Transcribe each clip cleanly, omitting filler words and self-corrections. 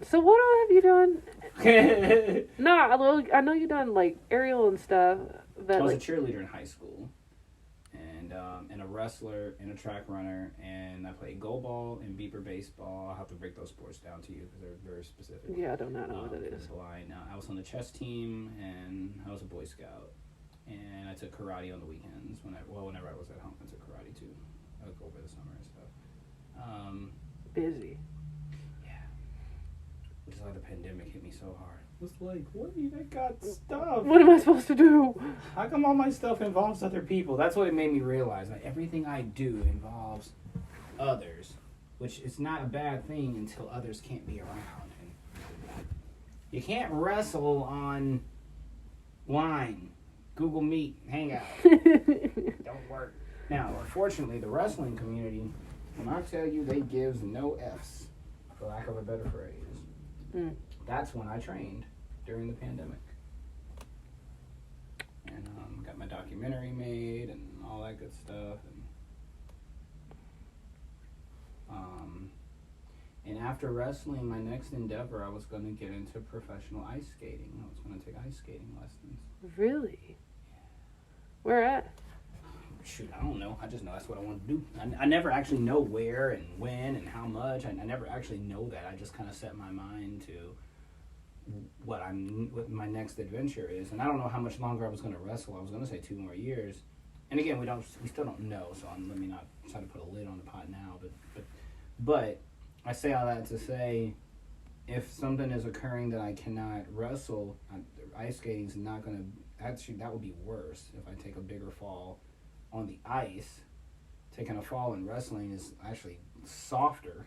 So what all have you done? I No, I know you done like aerial and stuff. But was like, a cheerleader in high school, and a wrestler and a track runner, and I played goal ball and beeper baseball. I'll have to break those sports down to you because they're very specific. yeah, I do not know what it is. Blind. I was on the chess team, and I was a Boy Scout, and I took karate on the weekends. Whenever I was at home, I took karate too, like over the summer and stuff. Busy. Yeah, which is why the pandemic hit me so hard. It was like, what? I got stuff. What am I supposed to do? How come all my stuff involves other people? That's what it made me realize. Like, everything I do involves others, which is not a bad thing until others can't be around. And you can't wrestle on line, Google Meet, Hangout. Don't work. Now, unfortunately, the wrestling community, when I tell you they gives no Fs, for lack of a better phrase, that's when I trained during the pandemic. And got my documentary made and all that good stuff. And after wrestling, my next endeavor, I was going to get into professional ice skating. I was going to take ice skating lessons. Really? Where at? Shoot, I don't know. I just know that's what I want to do. I never actually know where and when and how much. I never actually know that. I just kind of set my mind to what my next adventure is. And I don't know how much longer I was going to wrestle. I was going to say 2 more years. And again, we still don't know. So let me not try to put a lid on the pot now. But I say all that to say, if something is occurring that I cannot wrestle, ice skating is not going to. Actually, that would be worse if I take a bigger fall on the ice. Taking a fall in wrestling is actually softer.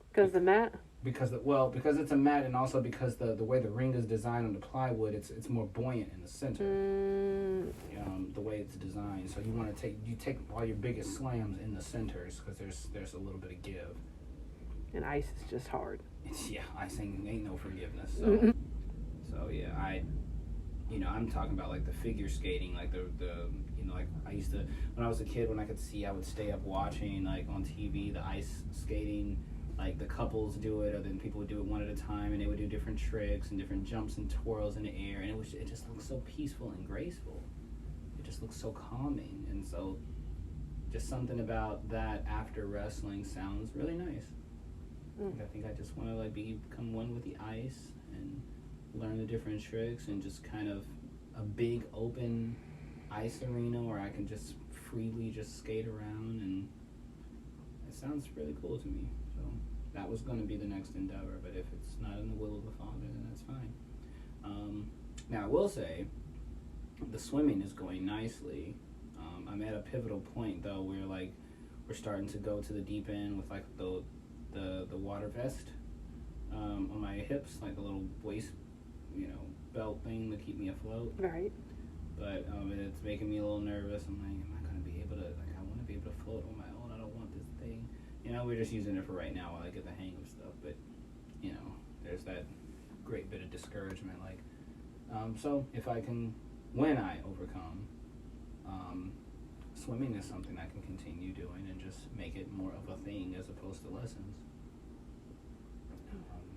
Because the mat? Because it's a mat, and also because the way the ring is designed on the plywood, it's more buoyant in the center. The way it's designed, so you take all your biggest slams in the centers because there's a little bit of give. And ice is just hard. Icing ain't no forgiveness. So, I'm talking about like the figure skating, like the like I used to, when I was a kid, when I could see, I would stay up watching like on TV the ice skating, like the couples do it, or then people would do it one at a time, and they would do different tricks and different jumps and twirls in the air, and it just looked so peaceful and graceful. It just looked so calming, and so just something about that after wrestling sounds really nice. I think I just want to like become one with the ice and learn the different tricks, and just kind of a big open ice arena where I can just freely just skate around, and it sounds really cool to me. So that was going to be the next endeavor, but if it's not in the will of the Father, then that's fine. Now I will say the swimming is going nicely. I'm at a pivotal point though where like we're starting to go to the deep end with like the water vest on my hips, like a little waist, belt thing to keep me afloat. Right. But it's making me a little nervous. I'm like, am I going to be able to, I want to be able to float on my own. I don't want this thing. We're just using it for right now while I get the hang of stuff. But, there's that great bit of discouragement. Like, so if I can, when I overcome, swimming is something I can continue doing and just make it more of a thing as opposed to lessons.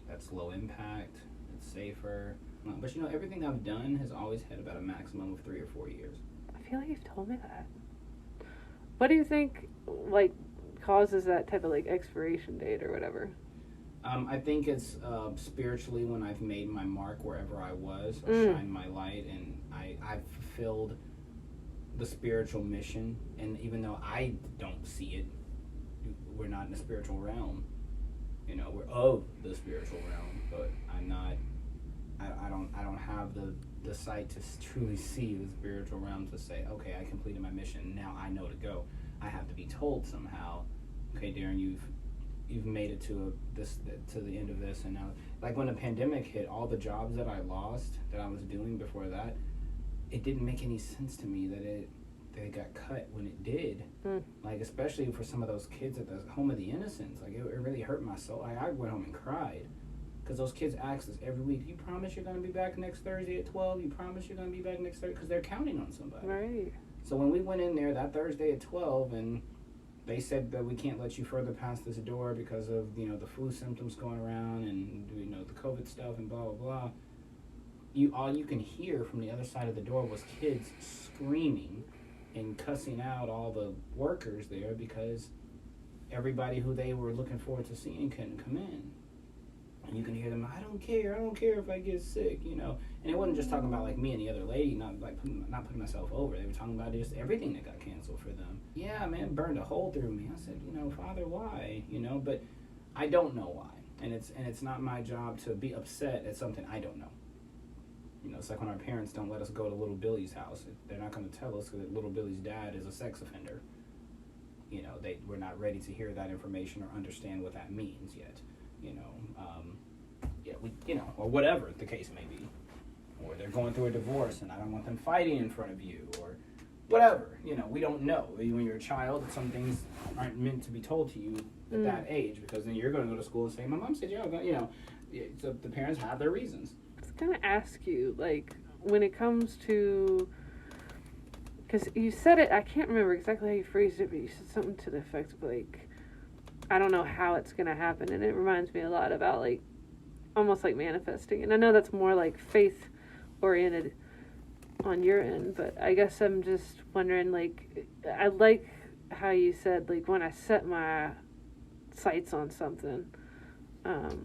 That's low impact. It's safer. But everything I've done has always had about a maximum of 3 or 4 years. I feel like you've told me that. What do you think, like, causes that type of, like, expiration date or whatever? I think it's spiritually when I've made my mark wherever I was, or shined my light, and I've fulfilled the spiritual mission. And even though I don't see it, we're not in the spiritual realm. We're of the spiritual realm, but I'm not. I don't have the sight to truly see the spiritual realm to say, okay, I completed my mission. Now I know to go. I have to be told somehow, okay, Darren, you've made it to the end of this, and now, like when the pandemic hit, all the jobs that I lost that I was doing before that, it didn't make any sense to me that it got cut when it did. Like especially for some of those kids at the home of the innocents, like it really hurt my soul. I went home and cried. Because those kids ask us every week, you promise you're going to be back next Thursday at 12? You promise you're going to be back next Thursday? Because they're counting on somebody. Right. So when we went in there that Thursday at 12 and they said that we can't let you further past this door because of, the flu symptoms going around and, the COVID stuff and blah blah blah. All you can hear from the other side of the door was kids screaming and cussing out all the workers there because everybody who they were looking forward to seeing couldn't come in. And you can hear them, I don't care if I get sick, you know. And it wasn't just talking about like me and the other lady, not putting myself over. They were talking about just everything that got canceled for them. Yeah, man, it burned a hole through me. I said, you know, Father, why? You know, but I don't know why. And it's not my job to be upset at something I don't know. You know, it's like when our parents don't let us go to little Billy's house. They're not going to tell us that little Billy's dad is a sex offender. You know, we're not ready to hear that information or understand what that means yet. You know, or whatever the case may be. Or they're going through a divorce and I don't want them fighting in front of you or whatever. You know, we don't know. When you're a child, some things aren't meant to be told to you at that age because then you're going to go to school and say, my mom said, you know, so the parents have their reasons. I was going to ask you, like, when it comes to, because you said it, I can't remember exactly how you phrased it, but you said something to the effect of, like, I don't know how it's going to happen, and it reminds me a lot about, like, almost like manifesting, and I know that's more, like, faith-oriented on your end, but I guess I'm just wondering, like, I like how you said, like, when I set my sights on something.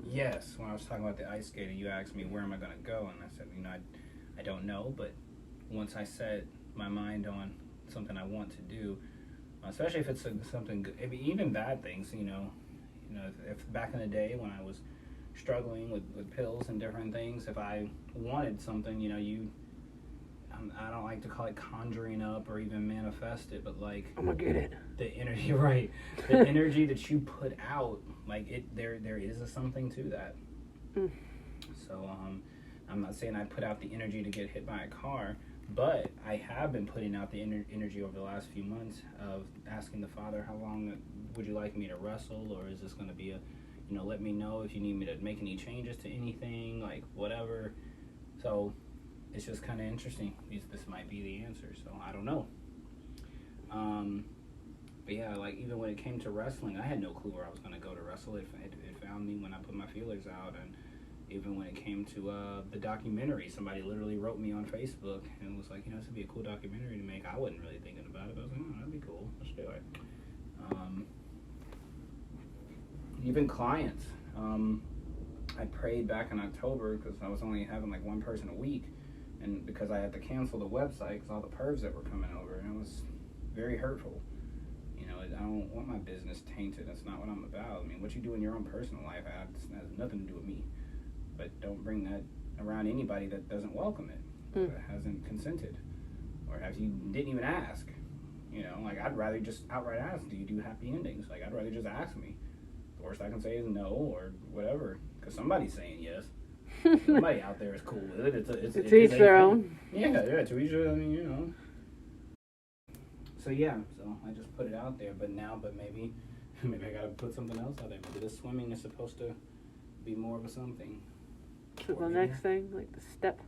Yes, when I was talking about the ice skating, you asked me where am I going to go, and I said, you know, I don't know, but once I set my mind on something I want to do, especially if it's something good, even bad things, you know, if back in the day when I was struggling with pills and different things, if I wanted something, you know, I don't like to call it conjuring up or even manifest it, but like I'm gonna get it. The energy, right? The energy that you put out, like there is something to that. So I'm not saying I put out the energy to get hit by a car, but I have been putting out the energy over the last few months of asking the Father, how long would you like me to wrestle, or is this going to be you know, let me know if you need me to make any changes to anything, like whatever. So it's just kind of interesting. This might be the answer, so I don't know. But yeah, like even when it came to wrestling, I had no clue where I was going to go to wrestle. It found me when I put my feelers out, and even when it came to the documentary, somebody literally wrote me on Facebook and was like, you know, this would be a cool documentary to make. I wasn't really thinking about it, but I was like, oh, that'd be cool. Let's do it. Even clients. I prayed back in October because I was only having like one person a week, and because I had to cancel the website because all the pervs that were coming over, and it was very hurtful. You know, I don't want my business tainted. That's not what I'm about. I mean, what you do in your own personal life has nothing to do with me. But don't bring that around anybody that doesn't welcome it, that hasn't consented, or didn't even ask. You know, like I'd rather just outright ask, do you do happy endings? Like I'd rather just ask me. The worst I can say is no or whatever, because somebody's saying yes. Somebody out there is cool with it. It's each their own. Yeah, to each their own. I mean, you know. So yeah, so I just put it out there, but maybe I gotta put something else out there. Maybe this swimming is supposed to be more of a something. So the next thing, like the step.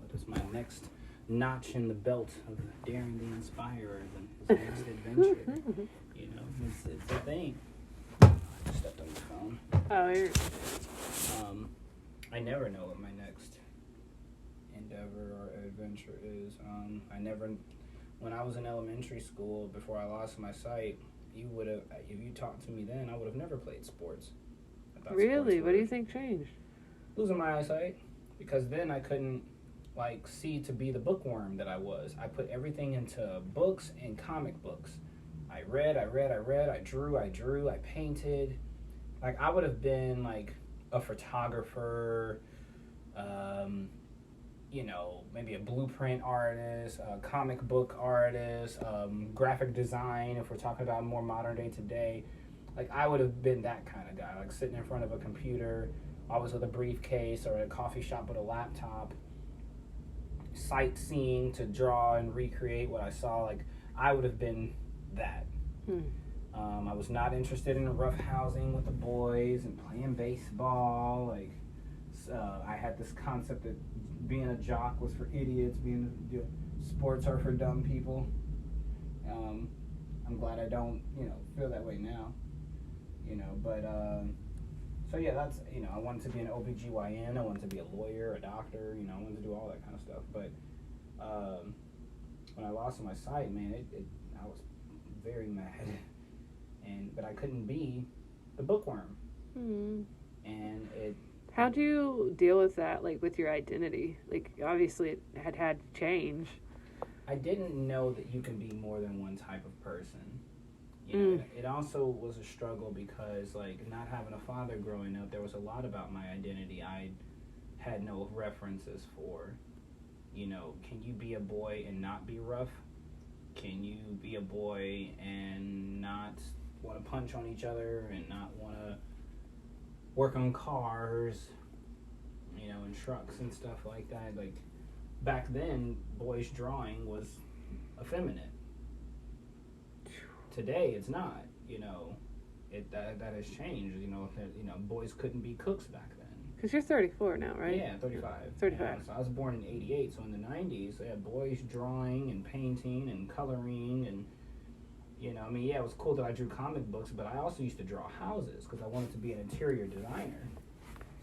What is my next notch in the belt of Darren the Inspirer, his next adventure? You know, it's a thing. I just stepped on the phone. Oh, you're... I never know what my next endeavor or adventure is. When I was in elementary school, before I lost my sight, if you talked to me then, I would have never played sports. Really? What do you think changed? Losing my eyesight, because then I couldn't see to be the bookworm that I was. I put everything into books and comic books. I read, I drew, I painted. Like I would have been like a photographer, you know, maybe a blueprint artist, a comic book artist, graphic design, if we're talking about more modern day today. Like I would have been that kind of guy, like sitting in front of a computer, always with a briefcase, or at a coffee shop with a laptop, sightseeing to draw and recreate what I saw. Like I would have been that. I was not interested in rough housing with the boys and playing baseball. Like I had this concept that being a jock was for idiots, sports are for dumb people. I'm glad I don't, feel that way now. But So yeah, that's, I wanted to be an OBGYN, I wanted to be a lawyer, a doctor, I wanted to do all that kind of stuff. But when I lost my sight, man, I was very mad, but I couldn't be the bookworm. Mm. And it. How do you deal with that, like with your identity? Like obviously it had to change. I didn't know that you can be more than one type of person. It also was a struggle because, like, not having a father growing up, there was a lot about my identity I had no references for. Can you be a boy and not be rough? Can you be a boy and not want to punch on each other and not want to work on cars, and trucks and stuff like that? Like, back then, boys drawing was effeminate. Today, it's not. That has changed. Boys couldn't be cooks back then. Because you're 34 now, right? Yeah, 35. 35. So I was born in '88. So in the '90s, they had boys drawing and painting and coloring and. It was cool that I drew comic books, but I also used to draw houses because I wanted to be an interior designer.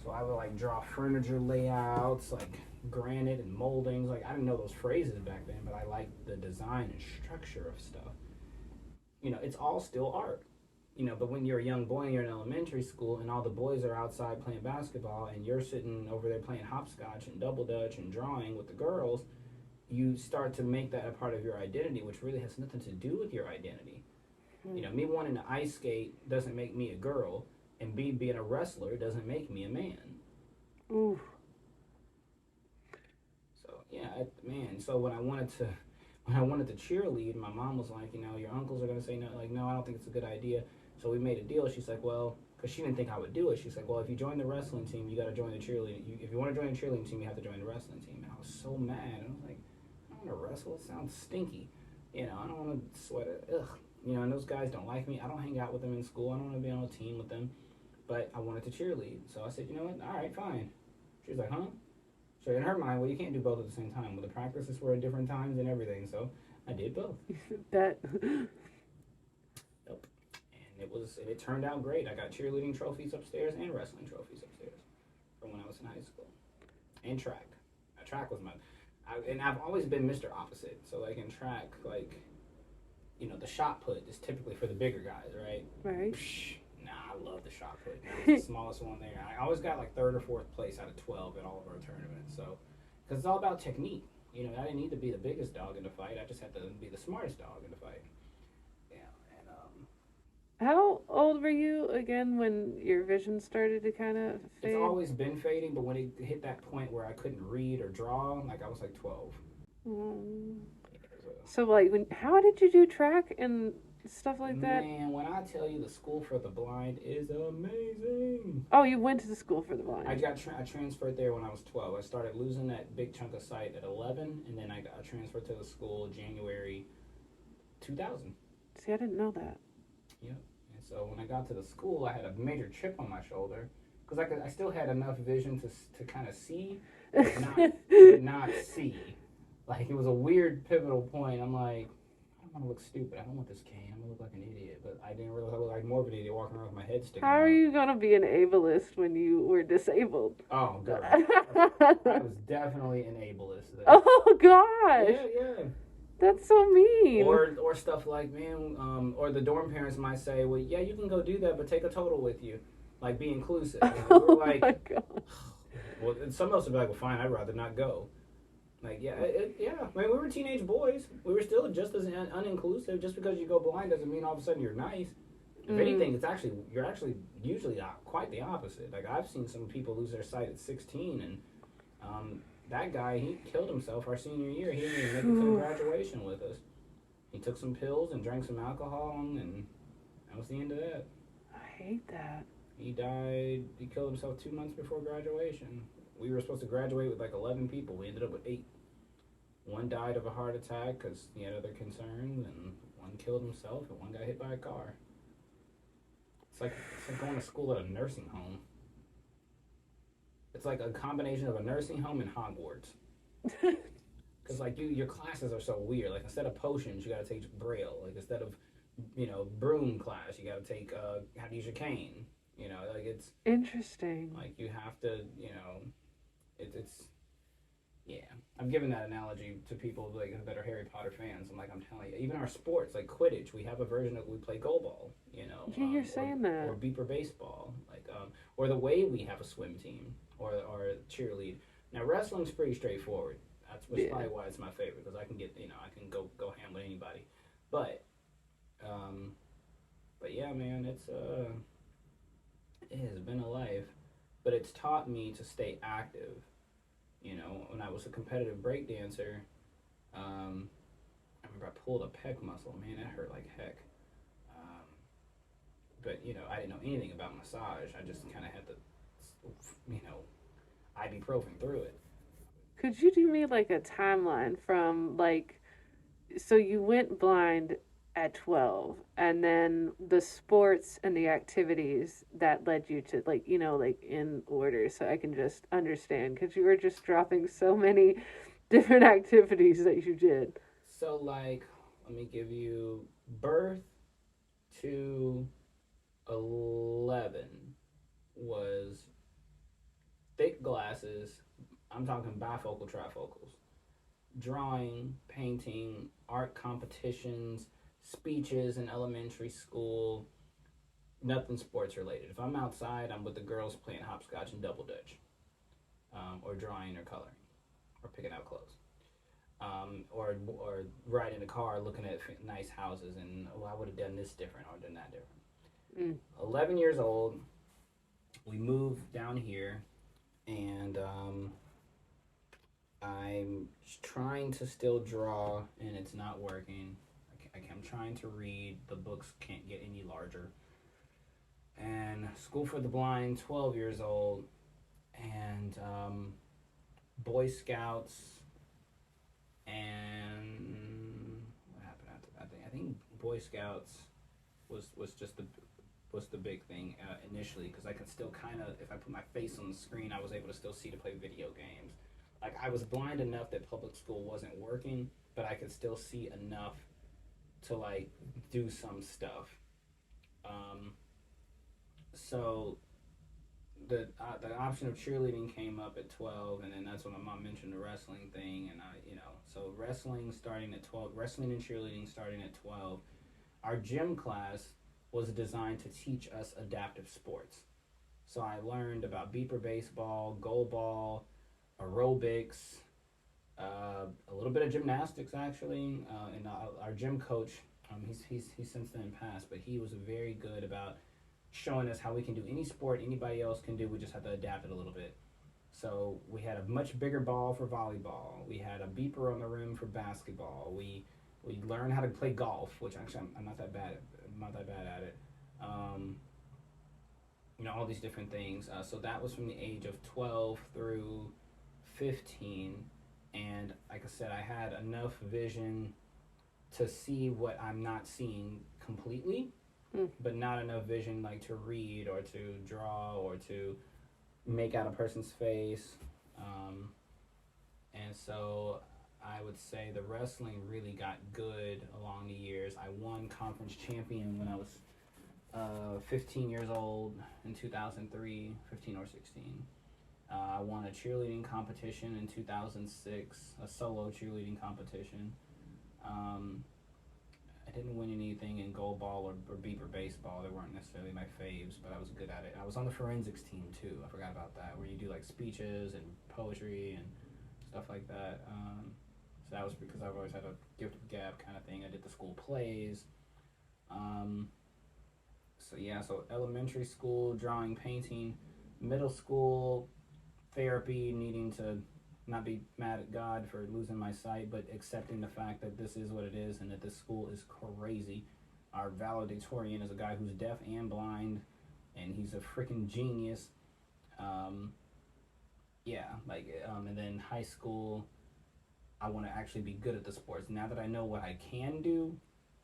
So I would, like, draw furniture layouts, like granite and moldings. Like, I didn't know those phrases back then, but I liked the design and structure of stuff. It's all still art. But when you're a young boy and you're in elementary school and all the boys are outside playing basketball and you're sitting over there playing hopscotch and double dutch and drawing with the girls, you start to make that a part of your identity, which really has nothing to do with your identity. Me wanting to ice skate doesn't make me a girl, and being a wrestler doesn't make me a man. Ooh. So yeah, So when I wanted to cheerlead, my mom was like, your uncles are gonna say no. Like, no, I don't think it's a good idea. So we made a deal. She's like, well, because she didn't think I would do it. She's like, well, if you join the wrestling team, you got to join the cheerleading. If you want to join the cheerleading team, you have to join the wrestling team. And I was so mad. I was like, I don't want to wrestle. It sounds stinky. I don't want to sweat it. Ugh. And those guys don't like me. I don't hang out with them in school. I don't want to be on a team with them. But I wanted to cheerlead. So I said, you know what? All right, fine. She was like, huh? So in her mind, well, you can't do both at the same time. Well, the practices were at different times and everything. So I did both. Bet. Yep. And it turned out great. I got cheerleading trophies upstairs and wrestling trophies upstairs from when I was in high school. And track. Track was and I've always been Mr. Opposite. So, like, in track, like, the shot put is typically for the bigger guys, right? Right. Nah, I love the shot put. I was the smallest one there. I always got, like, 3rd or 4th place out of 12 at all of our tournaments. So, because it's all about technique. I didn't need to be the biggest dog in the fight. I just had to be the smartest dog in the fight. How old were you again when your vision started to kind of fade? It's always been fading, but when it hit that point where I couldn't read or draw, like, I was like 12. So, like, how did you do track and stuff like that? Man, when I tell you the school for the blind is amazing. Oh, you went to the school for the blind. I transferred there when I was 12. I started losing that big chunk of sight at 11, and then I got transferred to the school January 2000. See, I didn't know that. Yep. And so when I got to the school, I had a major chip on my shoulder because I still had enough vision to kind of see, but not see. Like, it was a weird pivotal point. I'm like, I don't want to look stupid. I don't want this cane. I'm going to look like an idiot. But I didn't realize I looked like more of an idiot walking around with my head sticking How out. are you going to be an ableist when you were disabled? Oh, girl. I was definitely an ableist then. Oh, gosh. Yeah. That's so mean. Or stuff like, man, or the dorm parents might say, well, yeah, you can go do that, but take a total with you. Like, be inclusive. And we're like, my God. Well, some of us would be like, well, fine, I'd rather not go. Like, yeah. I mean, we were teenage boys. We were still just as uninclusive. Just because you go blind doesn't mean all of a sudden you're nice. If anything, you're actually usually quite the opposite. Like, I've seen some people lose their sight at 16, and that guy, he killed himself our senior year. He didn't even make it to graduation with us. He took some pills and drank some alcohol, and that was the end of that. I hate that. He died. He killed himself 2 months before graduation. We were supposed to graduate with like 11 people. We ended up with 8. One died of a heart attack because he had other concerns, and one killed himself, and one got hit by a car. It's like going to school at a nursing home. It's like a combination of a nursing home and Hogwarts. Because, like, your classes are so weird. Like, instead of potions, you got to take Braille. Like, instead of, broom class, you got to take how to use your cane. You know, like it's Interesting. like you have to, you know, it's yeah. I'm giving that analogy to people like that are Harry Potter fans. I'm telling you, even our sports like Quidditch, we have a version of we play goal ball, you know, Yeah, you're saying or that. beeper baseball, or the way we have a swim team or cheerlead. Now wrestling's pretty straightforward. That's Yeah. probably why it's my favorite because I can get, you know, I can go ham with anybody. But um, but yeah, man, it has been a life, but it's taught me to stay active. You know, when I was a competitive break dancer, um, I remember I pulled a pec muscle. Man, that hurt like heck. Um, but you know, I didn't know anything about massage. I just kind of had to, you know, ibuprofen through it. Could you do me like a timeline from like, so you went blind at 12, and then the sports and the activities that led you to, like, like in order, so I can just understand, because you were just dropping so many different activities that you did. So like, let me give you birth to 11 was thick glasses. I'm talking bifocals, trifocals. Drawing, painting, art competitions, speeches in elementary school, nothing sports related. If I'm outside, I'm with the girls playing hopscotch and double dutch, or drawing or coloring, or picking out clothes, or riding in a car looking at nice houses and oh I would have done this different or done that different. Mm. 11 years old, we moved down here, and I'm trying to still draw, and it's not working. I'm trying to read. The books can't get any larger. And School for the Blind, 12 years old, and Boy Scouts, and what happened after that? I think Boy Scouts was just the big thing initially because I could still kind of, if I put my face on the screen, I was able to still see to play video games. Like I was blind enough that public school wasn't working, but I could still see enough to like do some stuff. Um, so the option of cheerleading came up at 12, and then that's when my mom mentioned the wrestling thing, and so wrestling starting at 12, wrestling and cheerleading starting at 12. Our gym class was designed to teach us adaptive sports. So I learned about beeper baseball, goal ball, aerobics, a little bit of gymnastics actually, and our gym coach, he's since then passed, but he was very good about showing us how we can do any sport anybody else can do. We just have to adapt it a little bit. So we had a much bigger ball for volleyball. We had a beeper on the rim for basketball. We learned how to play golf, which actually I'm not that bad. I'm not that bad at it. Um, all these different things. So that was from the age of 12 through 15, and like I said, I had enough vision to see what I'm not seeing completely, Mm. but not enough vision like to read or to draw or to make out a person's face. Um, and so I would say the wrestling really got good along the years. I won conference champion when I was 15 years old in 2003, 15 or 16. I won a cheerleading competition in 2006, a solo cheerleading competition. Um, I didn't win anything in goal ball or beeper baseball. They weren't necessarily my faves, but I was good at it. I was on the forensics team too. I forgot about that, where you do like speeches and poetry and stuff like that. So that was because I've always had a gift of gab kind of thing. I did the school plays. Um, so yeah, so elementary school, drawing, painting, middle school, therapy, needing to not be mad at God for losing my sight, but accepting the fact that this is what it is and that this school is crazy. Our valedictorian is a guy who's deaf and blind, and he's a freaking genius. Um, and then high school, I want to actually be good at the sports. Now that I know what I can do,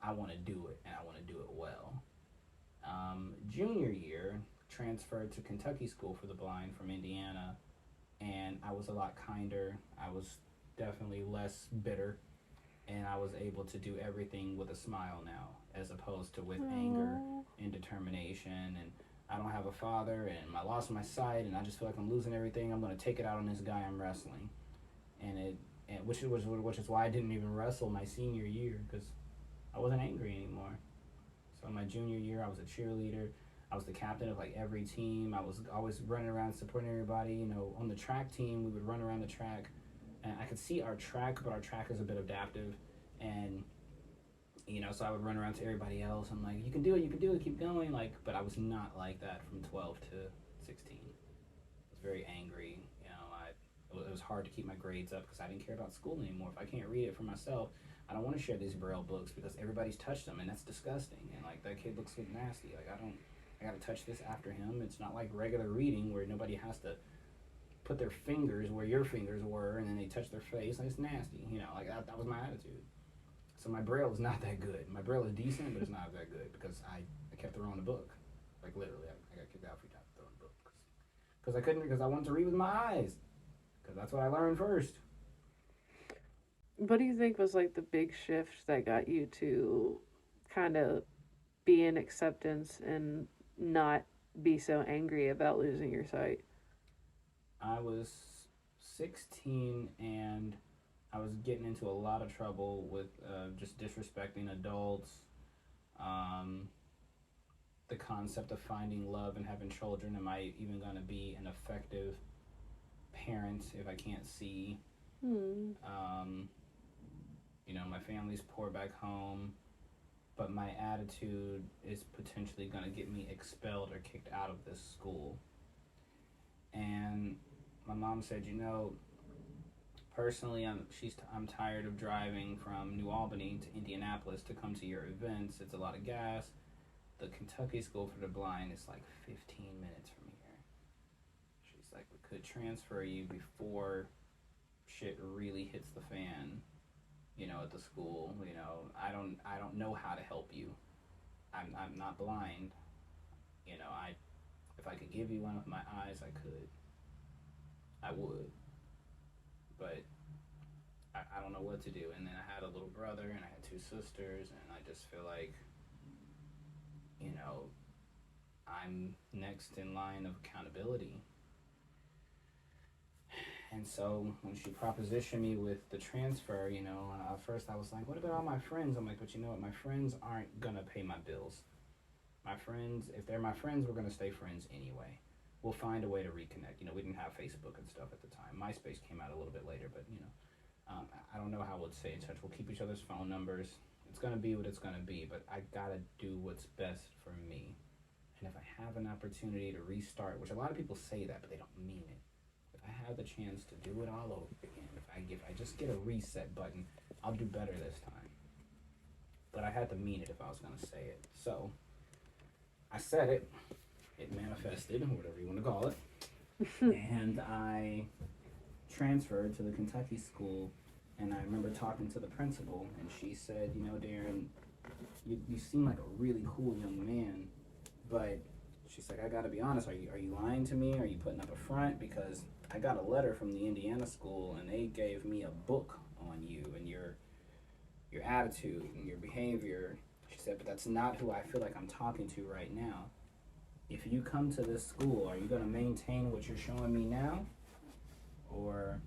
I want to do it, and I want to do it well. Junior year, transferred to Kentucky School for the Blind from Indiana, and I was a lot kinder. I was definitely less bitter, and I was able to do everything with a smile now, as opposed to with anger Aww. and determination. And I don't have a father, and I lost my sight, and I just feel like I'm losing everything. I'm going to take it out on this guy I'm wrestling. Which is why I didn't even wrestle my senior year, because I wasn't angry anymore. So my junior year, I was a cheerleader. I was the captain of like every team. I was always running around supporting everybody. You know, on the track team, we would run around the track, and I could see our track, but our track is a bit adaptive, and you know, so I would run around to everybody else. I'm like, you can do it, keep going. Like, but I was not like that from 12 to 16. I was very angry. You know, it was hard to keep my grades up because I didn't care about school anymore. If I can't read it for myself, I don't want to share these Braille books because everybody's touched them, and that's disgusting. And like, that kid looks nasty. Like, I gotta touch this after him. It's not like regular reading where nobody has to put their fingers where your fingers were and then they touch their face. Like, it's nasty. You know, like that was my attitude. So my Braille is not that good. My Braille is decent, but it's not that good because I kept throwing the book. Like, literally, I got kicked out for throwing the book. Because I couldn't, because I wanted to read with my eyes. Because that's what I learned first. What do you think was like the big shift that got you to kind of be in acceptance and not be so angry about losing your sight? I was 16 and I was getting into a lot of trouble with just disrespecting adults, the concept of finding love and having children. Am I even going to be an effective parent if I can't see? You know, my family's poor back home, but my attitude is potentially going to get me expelled or kicked out of this school. And my mom said, you know, personally, I'm tired of driving from New Albany to Indianapolis to come to your events. It's a lot of gas. The Kentucky School for the Blind is like 15 minutes from here. She's like, we could transfer you before shit really hits the fan, you know, at the school. You know, I don't know how to help you. I'm not blind. You know, if I could give you one with my eyes, I could. I would. But I don't know what to do. And then I had a little brother and I had two sisters, and I just feel like, you know, I'm next in line of accountability. And so when she propositioned me with the transfer, you know, at first I was like, what about all my friends? I'm like, but you know what? My friends aren't going to pay my bills. My friends, if they're my friends, we're going to stay friends anyway. We'll find a way to reconnect. You know, we didn't have Facebook and stuff at the time. MySpace came out a little bit later, but, you know, I don't know how we'll stay in touch. We'll keep each other's phone numbers. It's going to be what it's going to be, but I got to do what's best for me. And if I have an opportunity to restart, which a lot of people say that, but they don't mean it. If I have the chance to do it all over again, if I just get a reset button, I'll do better this time. But I had to mean it if I was going to say it. So I said it. It manifested, whatever you want to call it. And I transferred to the Kentucky school, and I remember talking to the principal, and she said, you know, Darren, you seem like a really cool young man, but she's like, I gotta be honest, are you lying to me? Are you putting up a front? Because I got a letter from the Indiana school, and they gave me a book on you and your attitude and your behavior. She said, but that's not who I feel like I'm talking to right now. If you come to this school, are you going to maintain what you're showing me now? Or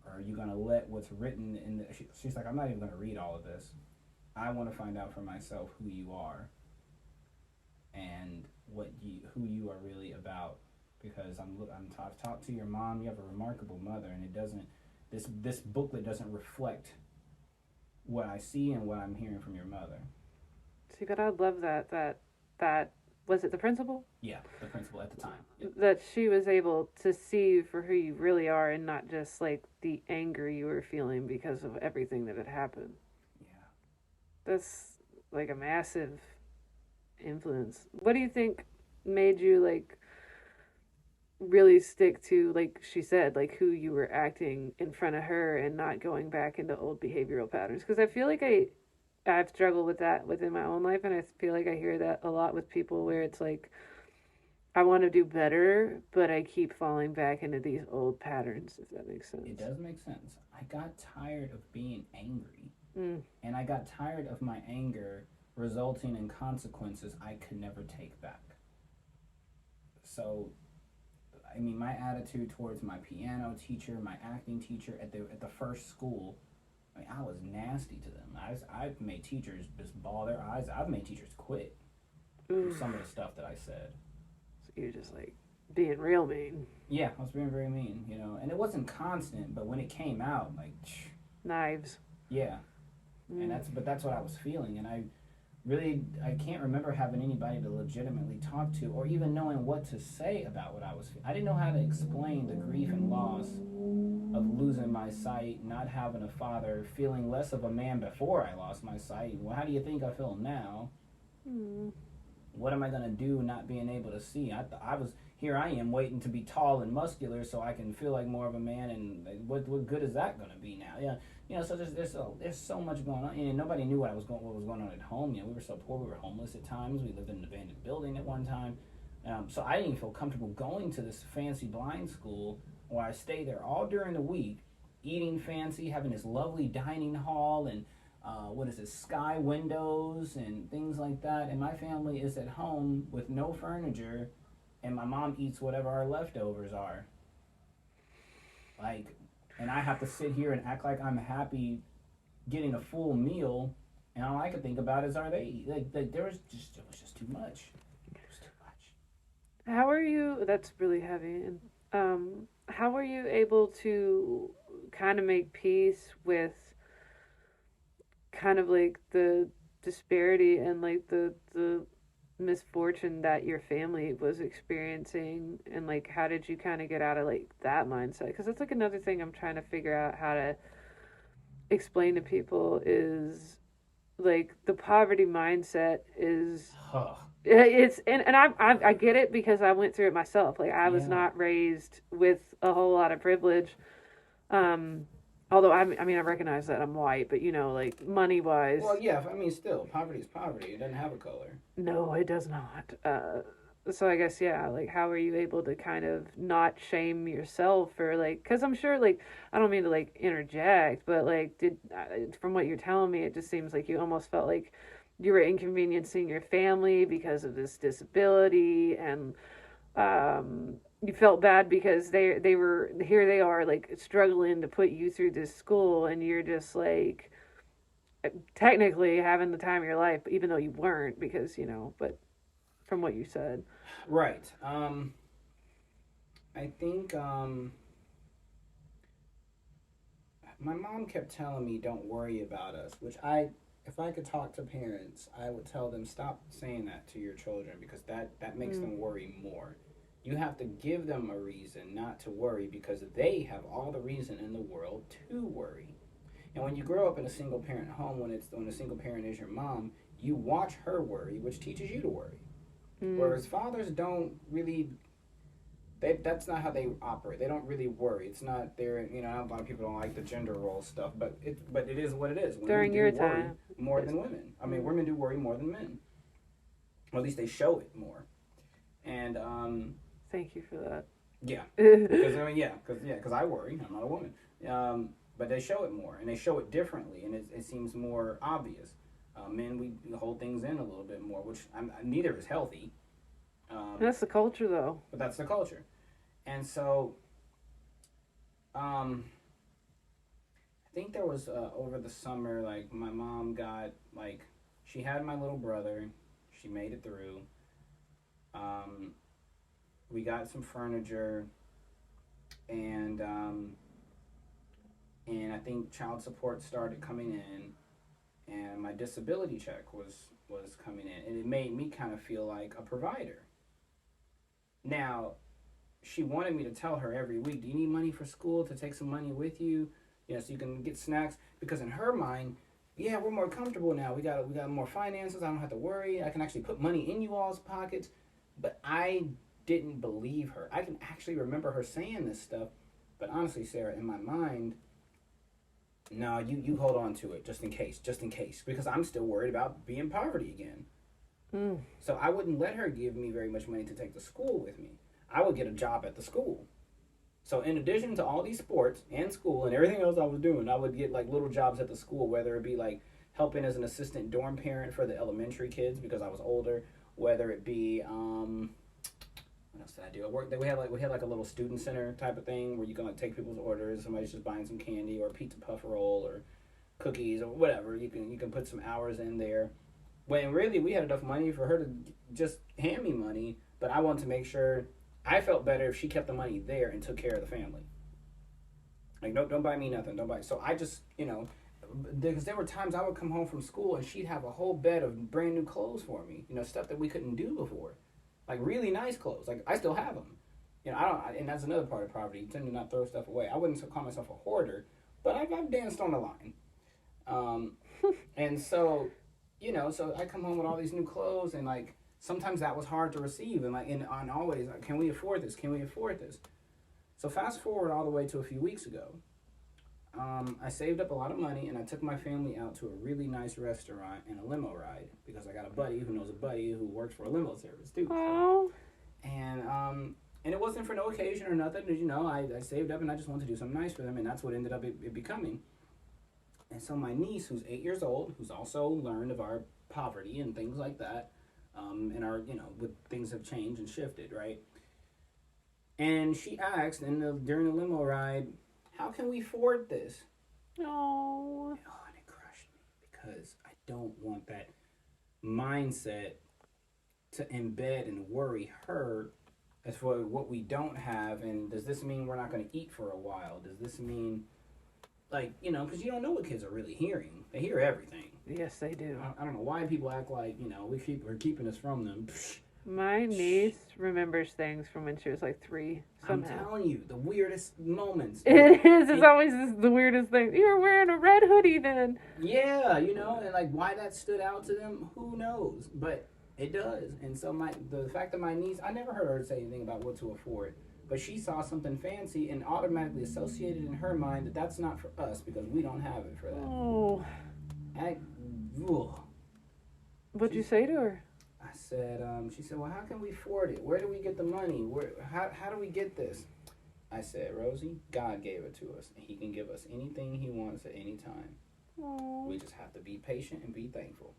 are you going to let what's written in the... She's like, I'm not even going to read all of this. I want to find out for myself who you are and who you are really about. Because I've talked to your mom. You have a remarkable mother, and it doesn't... This booklet doesn't reflect what I see and what I'm hearing from your mother. See, but I love that was it the principal? Yeah, the principal at the time. Yep. That she was able to see you for who you really are and not just like the anger you were feeling because of everything that had happened. Yeah. That's like a massive influence. What do you think made you like really stick to, like she said, like who you were acting in front of her and not going back into old behavioral patterns? Because I feel like I've struggled with that within my own life, and I feel like I hear that a lot with people where it's like, I want to do better, but I keep falling back into these old patterns, if that makes sense. It does make sense. I got tired of being angry, and I got tired of my anger resulting in consequences I could never take back. So, I mean, my attitude towards my piano teacher, my acting teacher at the first school, I mean, I was nasty to them. I've made teachers just bawl their eyes. I've made teachers quit for some of the stuff that I said. So you're just like being real mean. Yeah, I was being very mean, you know, and it wasn't constant, but when it came out, like, Knives. yeah, and that's what I was feeling, and I can't remember having anybody to legitimately talk to, or even knowing what to say about what I was feeling. I didn't know how to explain the grief and loss of losing my sight, not having a father, feeling less of a man before I lost my sight. Well, how do you think I feel now? What am I gonna do not being able to see? I was here. I am waiting to be tall and muscular so I can feel like more of a man. And what good is that gonna be now? Yeah, you know. So there's so much going on, and nobody knew what was going on at home. You know, we were so poor. We were homeless at times. We lived in an abandoned building at one time. So I didn't even feel comfortable going to this fancy blind school where I stayed there all during the week, eating fancy, having this lovely dining hall and sky windows and things like that. And my family is at home with no furniture, and my mom eats whatever our leftovers are. Like, and I have to sit here and act like I'm happy getting a full meal, and all I could think about is, are they like it was just too much. It was too much. How are you? That's really heavy. And how are you able to kind of make peace with kind of like the disparity and like the misfortune that your family was experiencing, and like how did you kind of get out of like that mindset? Because that's like another thing I'm trying to figure out how to explain to people is like the poverty mindset is it's and I get it because I went through it myself. Like I was not raised with a whole lot of privilege. Although I recognize that I'm white, but you know, like money wise. Well, yeah, I mean, still, poverty is poverty. It doesn't have a color. No, it does not. So I guess like how are you able to kind of not shame yourself or like? Because I'm sure like I don't mean to like interject, but like from what you're telling me, it just seems like you almost felt like you were inconveniencing your family because of this disability and. You felt bad because they were here. They are like struggling to put you through this school, and you're just like technically having the time of your life, even though you weren't, because you know. But from what you said, right? I think my mom kept telling me, "Don't worry about us," which if I could talk to parents, I would tell them stop saying that to your children because that makes them worry more. You have to give them a reason not to worry because they have all the reason in the world to worry. And when you grow up in a single parent home, when a single parent is your mom, you watch her worry, which teaches you to worry. Whereas fathers don't really, that's not how they operate. They don't really worry. It's not their, you know, a lot of people don't like the gender role stuff, but it is what it is. Women during your time, more than women. I mean, women do worry more than men. Or at least they show it more. And thank you for that. Yeah, because I worry. I'm not a woman. But they show it more, and they show it differently, and it seems more obvious. Men, we hold things in a little bit more, which neither is healthy. That's the culture, though. But that's the culture, and so, I think there was over the summer, like my mom got like she had my little brother, she made it through. We got some furniture, and I think child support started coming in, and my disability check was coming in, and it made me kind of feel like a provider. Now, she wanted me to tell her every week, do you need money for school, to take some money with you, so you can get snacks, because in her mind, yeah, we're more comfortable now, we got more finances, I don't have to worry, I can actually put money in you all's pockets. But I didn't believe her. I can actually remember her saying this stuff, but honestly, Sarah, in my mind, no, you hold on to it just in case, because I'm still worried about being in poverty again. So I wouldn't let her give me very much money to take to school with me. I would get a job at the school. So in addition to all these sports and school and everything else I was doing, I would get like little jobs at the school, whether it be like helping as an assistant dorm parent for the elementary kids because I was older, whether it be, what else did I do? We had like a little student center type of thing where you can like take people's orders. Somebody's just buying some candy or a pizza puff roll or cookies or whatever. You can put some hours in there. When really we had enough money for her to just hand me money, but I wanted to make sure I felt better if she kept the money there and took care of the family. Like, don't buy me nothing. Don't buy. So I just, because there were times I would come home from school and she'd have a whole bed of brand new clothes for me. Stuff that we couldn't do before, like really nice clothes. Like I still have them. And that's another part of poverty. You tend to not throw stuff away. I wouldn't call myself a hoarder, but I've danced on the line. And so, so I come home with all these new clothes and like sometimes that was hard to receive and always like, can we afford this? Can we afford this? So fast forward all the way to a few weeks ago. I saved up a lot of money and I took my family out to a really nice restaurant and a limo ride because I got a buddy who knows a buddy who works for a limo service too. So. And it wasn't for no occasion or nothing. I saved up and I just wanted to do something nice for them, and that's what ended up it becoming. And so my niece, who's 8 years old, who's also learned of our poverty and things like that, and our with things have changed and shifted, right? And she asked during the limo ride, how can we afford this? Oh. And it crushed me because I don't want that mindset to embed and worry her as for what we don't have. And does this mean we're not going to eat for a while? Does this mean, because you don't know what kids are really hearing. They hear everything. Yes, they do. I don't know why people act like, we're keeping this from them. My niece remembers things from when she was like 3 somehow. I'm telling you, the weirdest moments. It is. It's always the weirdest thing. You were wearing a red hoodie then. Yeah, and like why that stood out to them, who knows? But it does. And so the fact that my niece, I never heard her say anything about what to afford. But she saw something fancy and automatically associated in her mind that that's not for us because we don't have it for that. Oh. What'd you say to her? I said, she said, well, how can we afford it? Where do we get the money? How do we get this? I said, Rosie, God gave it to us, and he can give us anything he wants at any time. Aww. We just have to be patient and be thankful.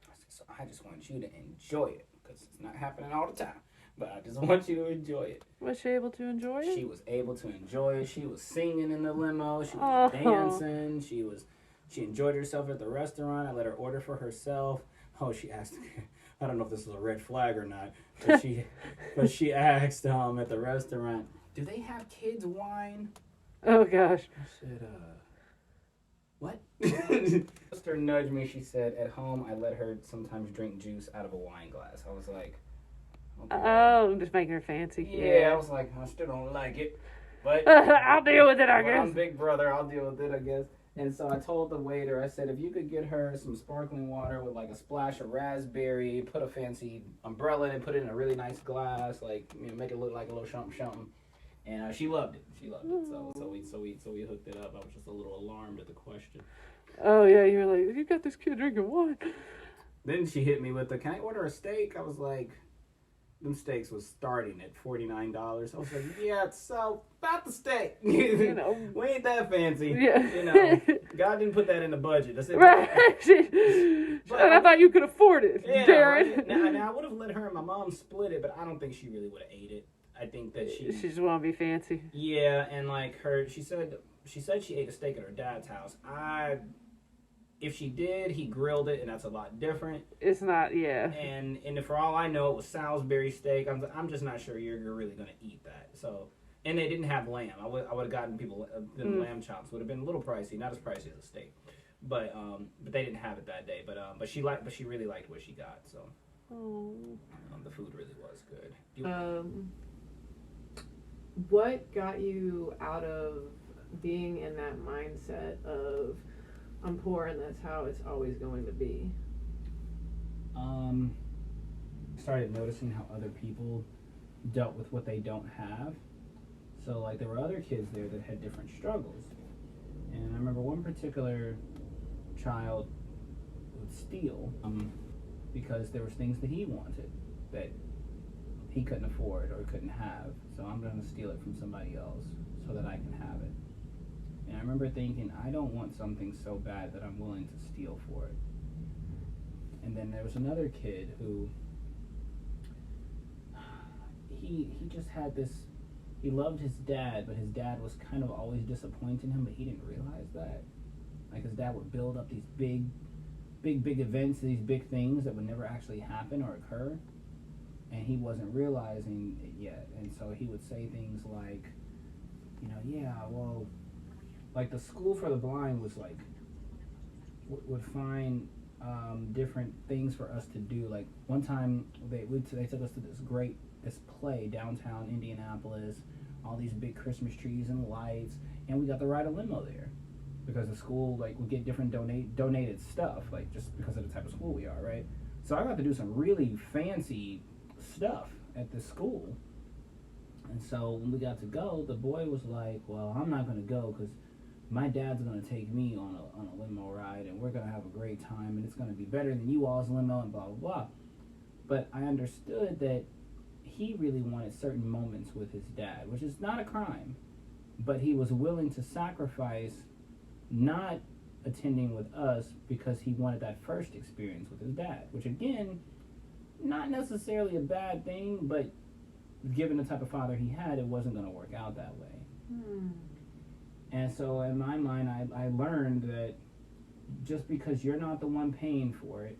I said, so I just want you to enjoy it, because it's not happening all the time, but I just want you to enjoy it. Was she able to enjoy it? She was able to enjoy it. She was singing in the limo. She was dancing. She enjoyed herself at the restaurant. I let her order for herself. Oh, she asked... I don't know if this is a red flag or not, but she asked at the restaurant, do they have kids wine? Oh gosh. I said, what? Sister nudged me. She said, at home I let her sometimes drink juice out of a wine glass. I was like, okay. Oh, just making her fancy. Yeah, I was like, I still don't like it, but I'll deal with it, I guess. I'm big brother. I'll deal with it, I guess. And so I told the waiter, I said, if you could get her some sparkling water with like a splash of raspberry, put a fancy umbrella and put it in a really nice glass, make it look like a little something. And she loved it. She loved it. So we hooked it up. I was just a little alarmed at the question. Oh yeah, you were like, you got this kid drinking wine. Then she hit me with can I order a steak? I was like, them steaks was starting at $49. I was like, yeah, so about the steak. We ain't that fancy. Yeah. God didn't put that in the budget. That's it. Right. But I thought you could afford it, yeah, Darren. Right? Now I would have let her and my mom split it, but I don't think she really would have ate it. I think that she just want to be fancy. Yeah, and like she said she ate a steak at her dad's house. If she did, he grilled it, and that's a lot different. It's not, yeah. And for all I know, it was Salisbury steak. I'm just not sure you're really gonna eat that. So, and they didn't have lamb. I would have gotten people lamb chops. Would have been a little pricey, not as pricey as a steak, but they didn't have it that day. But she really liked what she got. So, the food really was good. What got you out of being in that mindset of I'm poor and that's how it's always going to be? Started noticing how other people dealt with what they don't have. So like there were other kids there that had different struggles. And I remember one particular child would steal because there was things that he wanted that he couldn't afford or couldn't have. So I'm going to steal it from somebody else so that I can have it. And I remember thinking, I don't want something so bad that I'm willing to steal for it. And then there was another kid who, he just had this. He loved his dad, but his dad was kind of always disappointing him, but he didn't realize that. Like, his dad would build up these big events, these big things that would never actually happen or occur, and he wasn't realizing it yet. And so he would say things like, yeah, well, like the school for the blind was like, would find different things for us to do. Like, one time they took us to this play downtown Indianapolis, all these big Christmas trees and lights, and we got to ride a limo there because the school like would get different donated stuff, like just because of the type of school we are, right? So I got to do some really fancy stuff at this school. And so when we got to go, the boy was like, well, I'm not going to go because my dad's going to take me on a limo ride, and we're going to have a great time, and it's going to be better than you all's limo, and blah, blah, blah. But I understood that he really wanted certain moments with his dad, which is not a crime. But he was willing to sacrifice not attending with us because he wanted that first experience with his dad, which, again, not necessarily a bad thing, but given the type of father he had, it wasn't going to work out that way. And so in my mind, I learned that just because you're not the one paying for it,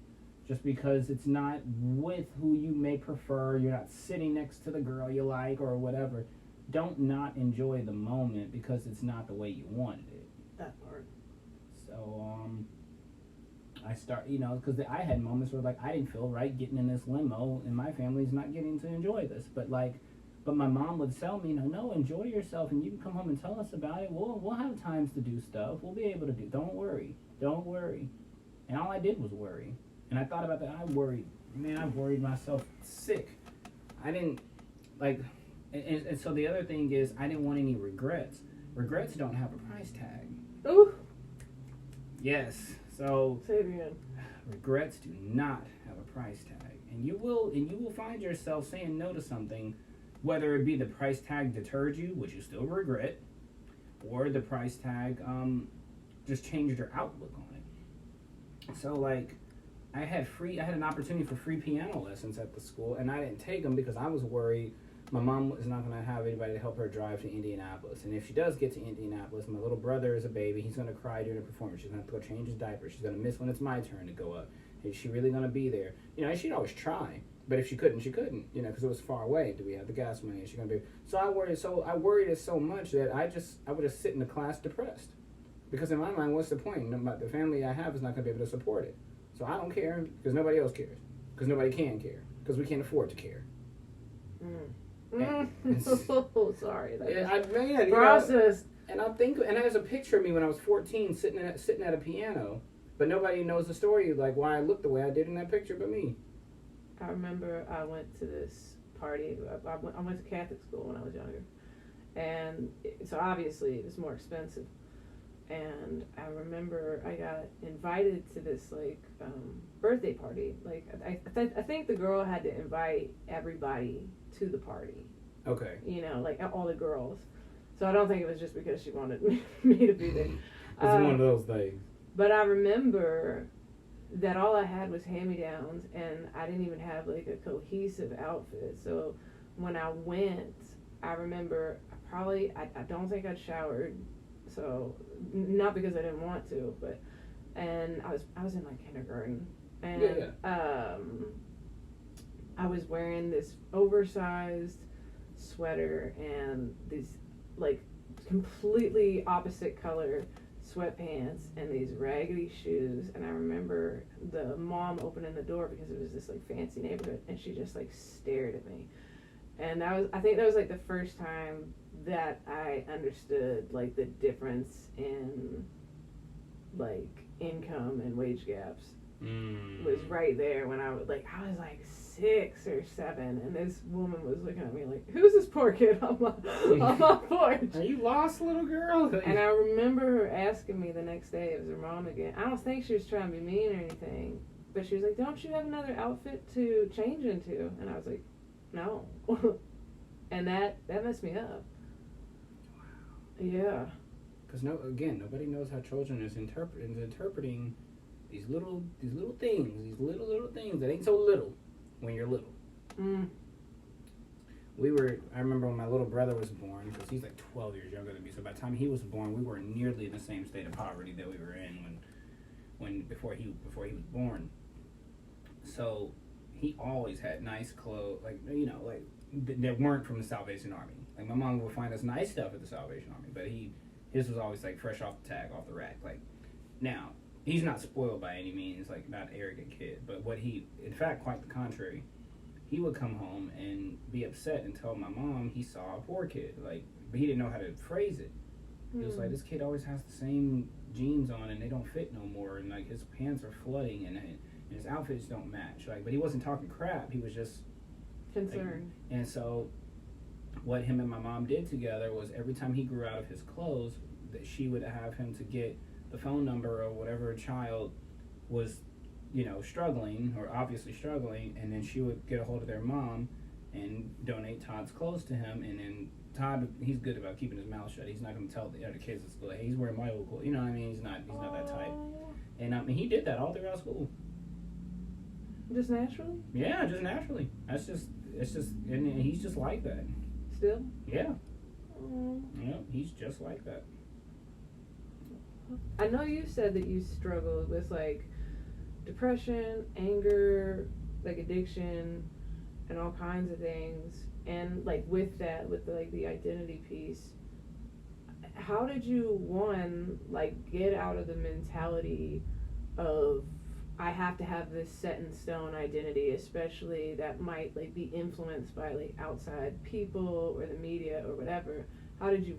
just because it's not with who you may prefer, you're not sitting next to the girl you like or whatever, don't not enjoy the moment because it's not the way you wanted it. That part. So I start, because I had moments where like I didn't feel right getting in this limo, and my family's not getting to enjoy this. But my mom would tell me, no, enjoy yourself, and you can come home and tell us about it. We'll have times to do stuff. We'll be able to do. Don't worry. And all I did was worry. And I thought about that. I worried myself sick. I didn't like, and so the other thing is I didn't want any regrets. Regrets don't have a price tag. Ooh. Yes. So say it again. Regrets do not have a price tag, and you will find yourself saying no to something, whether it be the price tag deterred you, which you still regret, or the price tag just changed your outlook on it. So like, I had an opportunity for free piano lessons at the school, and I didn't take them because I was worried my mom is not going to have anybody to help her drive to Indianapolis. And if she does get to Indianapolis, my little brother is a baby. He's going to cry during the performance. She's going to have to go change his diaper. She's going to miss when it's my turn to go up. Is she really going to be there? She'd always try. But if she couldn't, she couldn't. Because it was far away. Do we have the gas money? Is she going to be? So I worried it so much that I would just sit in the class depressed. Because in my mind, what's the point? The family I have is not going to be able to support it. So I don't care because nobody else cares. Because nobody can care. Because we can't afford to care. Sorry. Process. And there's a picture of me when I was 14 sitting at a piano, but nobody knows the story, like why I looked the way I did in that picture but me. I remember I went to this party. I went to Catholic school when I was younger, and so obviously it was more expensive. And I remember I got invited to this birthday party. Like I think the girl had to invite everybody to the party. Okay. Like all the girls. So I don't think it was just because she wanted me to be there. It's one of those things. But I remember that all I had was hand-me-downs, and I didn't even have like a cohesive outfit. So when I went, I remember I don't think I'd showered. So not because I didn't want to, and I was in like kindergarten, and I was wearing this oversized sweater and these like completely opposite color sweatpants and these raggedy shoes. And I remember the mom opening the door because it was this like fancy neighborhood, and she just like stared at me. And I think that was like the first time that I understood like the difference in like income and wage gaps. Was right there when I was like 6 or 7, and this woman was looking at me like, who's this poor kid on my porch? Are you lost, little girl? And I remember her asking me the next day, it was her mom again. I don't think she was trying to be mean or anything, but she was like, don't you have another outfit to change into? And I was like, no. And that messed me up. Wow. Yeah. Because nobody knows how children is interpreting these little things, these little things that ain't so little when you're little. I remember when my little brother was born, because he's like 12 years younger than me, so by the time he was born, we were nearly in the same state of poverty that we were in before he was born. So he always had nice clothes, like, that weren't from the Salvation Army. Like, my mom would find us nice stuff at the Salvation Army, but his was always like fresh off the tag, off the rack. Like, now, he's not spoiled by any means, like, not an arrogant kid, but in fact, quite the contrary. He would come home and be upset and tell my mom he saw a poor kid, like, but he didn't know how to phrase it. He was like, this kid always has the same jeans on and they don't fit no more, and like his pants are flooding and his outfits don't match. Like, but he wasn't talking crap. He was just concerned. Like, and so, what him and my mom did together was every time he grew out of his clothes, that she would have him to get the phone number of whatever child was, struggling, or obviously struggling, and then she would get a hold of their mom and donate Todd's clothes to him. And then Todd, he's good about keeping his mouth shut. He's not going to tell the other kids at school, hey, he's wearing my old clothes. You know what I mean? He's not that type. And he did that all throughout school. Just naturally? Yeah, just naturally. And he's just like that. Still? Yeah. Yeah, he's just like that. I know you said that you struggled with, like, depression, anger, like, addiction, and all kinds of things. And, like, with that, with, the identity piece, how did you, get out of the mentality of, I have to have this set in stone identity, especially that might, be influenced by, outside people or the media or whatever? How did you,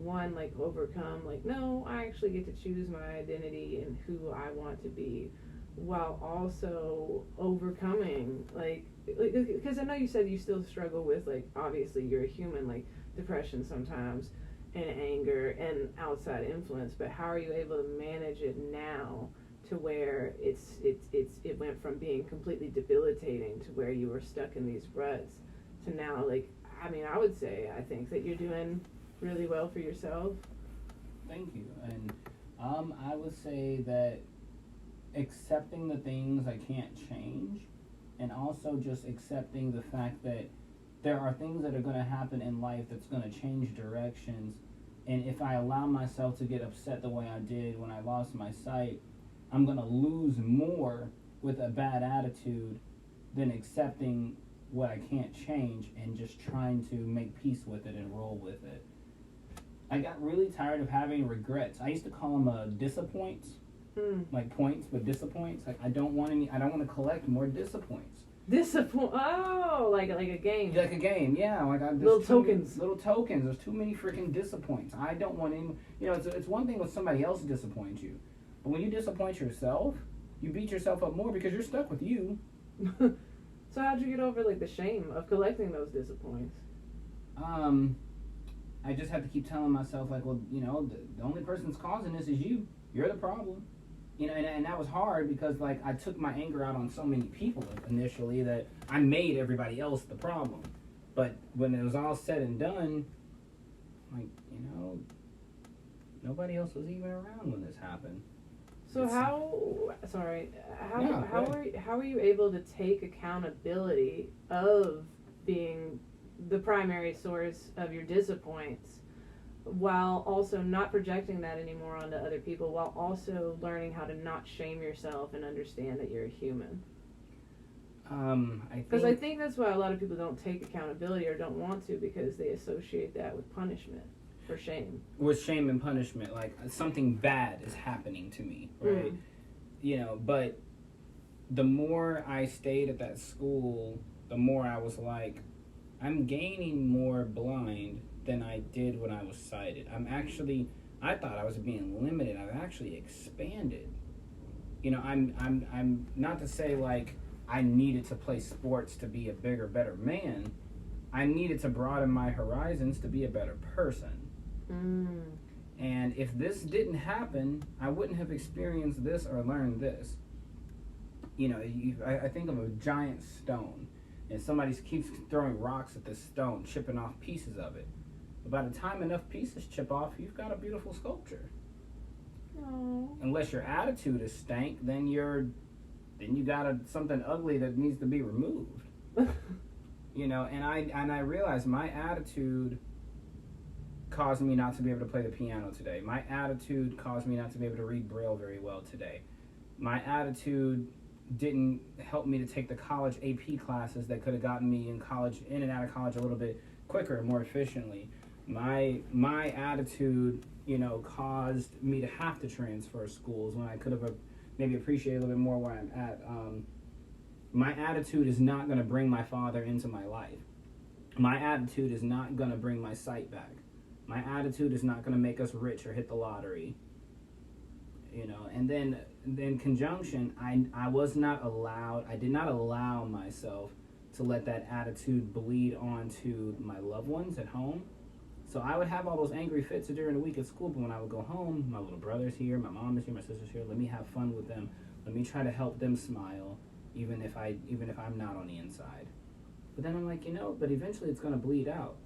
overcome, no, I actually get to choose my identity and who I want to be, while also overcoming, because I know you said you still struggle with, obviously you're a human, depression sometimes, and anger and outside influence, but how are you able to manage it now to where it went from being completely debilitating to where you were stuck in these ruts to now, I would say, I think that you're doing really well for yourself. Thank you. And I would say that accepting the things I can't change, and also just accepting the fact that there are things that are going to happen in life that's going to change directions, and if I allow myself to get upset the way I did when I lost my sight, I'm going to lose more with a bad attitude than accepting what I can't change and just trying to make peace with it and roll with it. I got really tired of having regrets. I used to call them disappoints. Like points, but disappoints. Like, I don't want to collect more disappoints. Oh, like a game. Like a game, yeah. Little tokens. There's too many freaking disappoints. I don't want any. It's one thing when somebody else disappoints you, but when you disappoint yourself, you beat yourself up more because you're stuck with you. So how'd you get over the shame of collecting those disappoints? I just have to keep telling myself the only person that's causing this is you. You're the problem. And that was hard because, I took my anger out on so many people initially that I made everybody else the problem. But when it was all said and done, nobody else was even around when this happened. So how are you able to take accountability of being the primary source of your disappoints, while also not projecting that anymore onto other people, while also learning how to not shame yourself and understand that you're a human? I think that's why a lot of people don't take accountability or don't want to, because they associate that with punishment or shame. With shame and punishment, something bad is happening to me, right? But the more I stayed at that school, the more I was I'm gaining more blind than I did when I was sighted. I thought I was being limited. I've actually expanded. I'm not to say I needed to play sports to be a bigger, better man. I needed to broaden my horizons to be a better person. And if this didn't happen, I wouldn't have experienced this or learned this. I think of a giant stone, and somebody keeps throwing rocks at this stone, chipping off pieces of it. But by the time enough pieces chip off, you've got a beautiful sculpture. Aww. Unless your attitude is stank, then you got something ugly that needs to be removed. And I realized my attitude caused me not to be able to play the piano today. My attitude caused me not to be able to read Braille very well today. My attitude didn't help me to take the college AP classes that could have gotten me in and out of college a little bit quicker and more efficiently. My attitude, caused me to have to transfer schools when I could have maybe appreciated a little bit more where I'm at. My attitude is not going to bring my father into my life. My attitude is not going to bring my sight back. My attitude is not going to make us rich or hit the lottery. And then in conjunction, I did not allow myself to let that attitude bleed onto my loved ones at home. So I would have all those angry fits during the week at school, but when I would go home, my little brother's here, my mom is here, my sister's here, let me have fun with them. Let me try to help them smile, even if I'm not on the inside. But then I'm like, but eventually it's going to bleed out.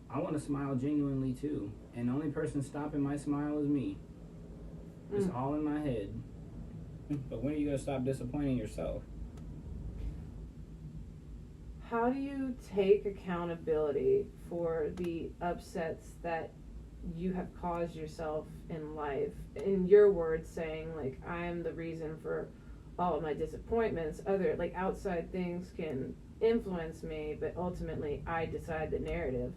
I want to smile genuinely too. And the only person stopping my smile is me. It's all in my head. But when are you going to stop disappointing yourself? How do you take accountability for the upsets that you have caused yourself in life? In your words, saying, like, I am the reason for all of my disappointments. Other, like, outside things can influence me, but ultimately I decide the narrative.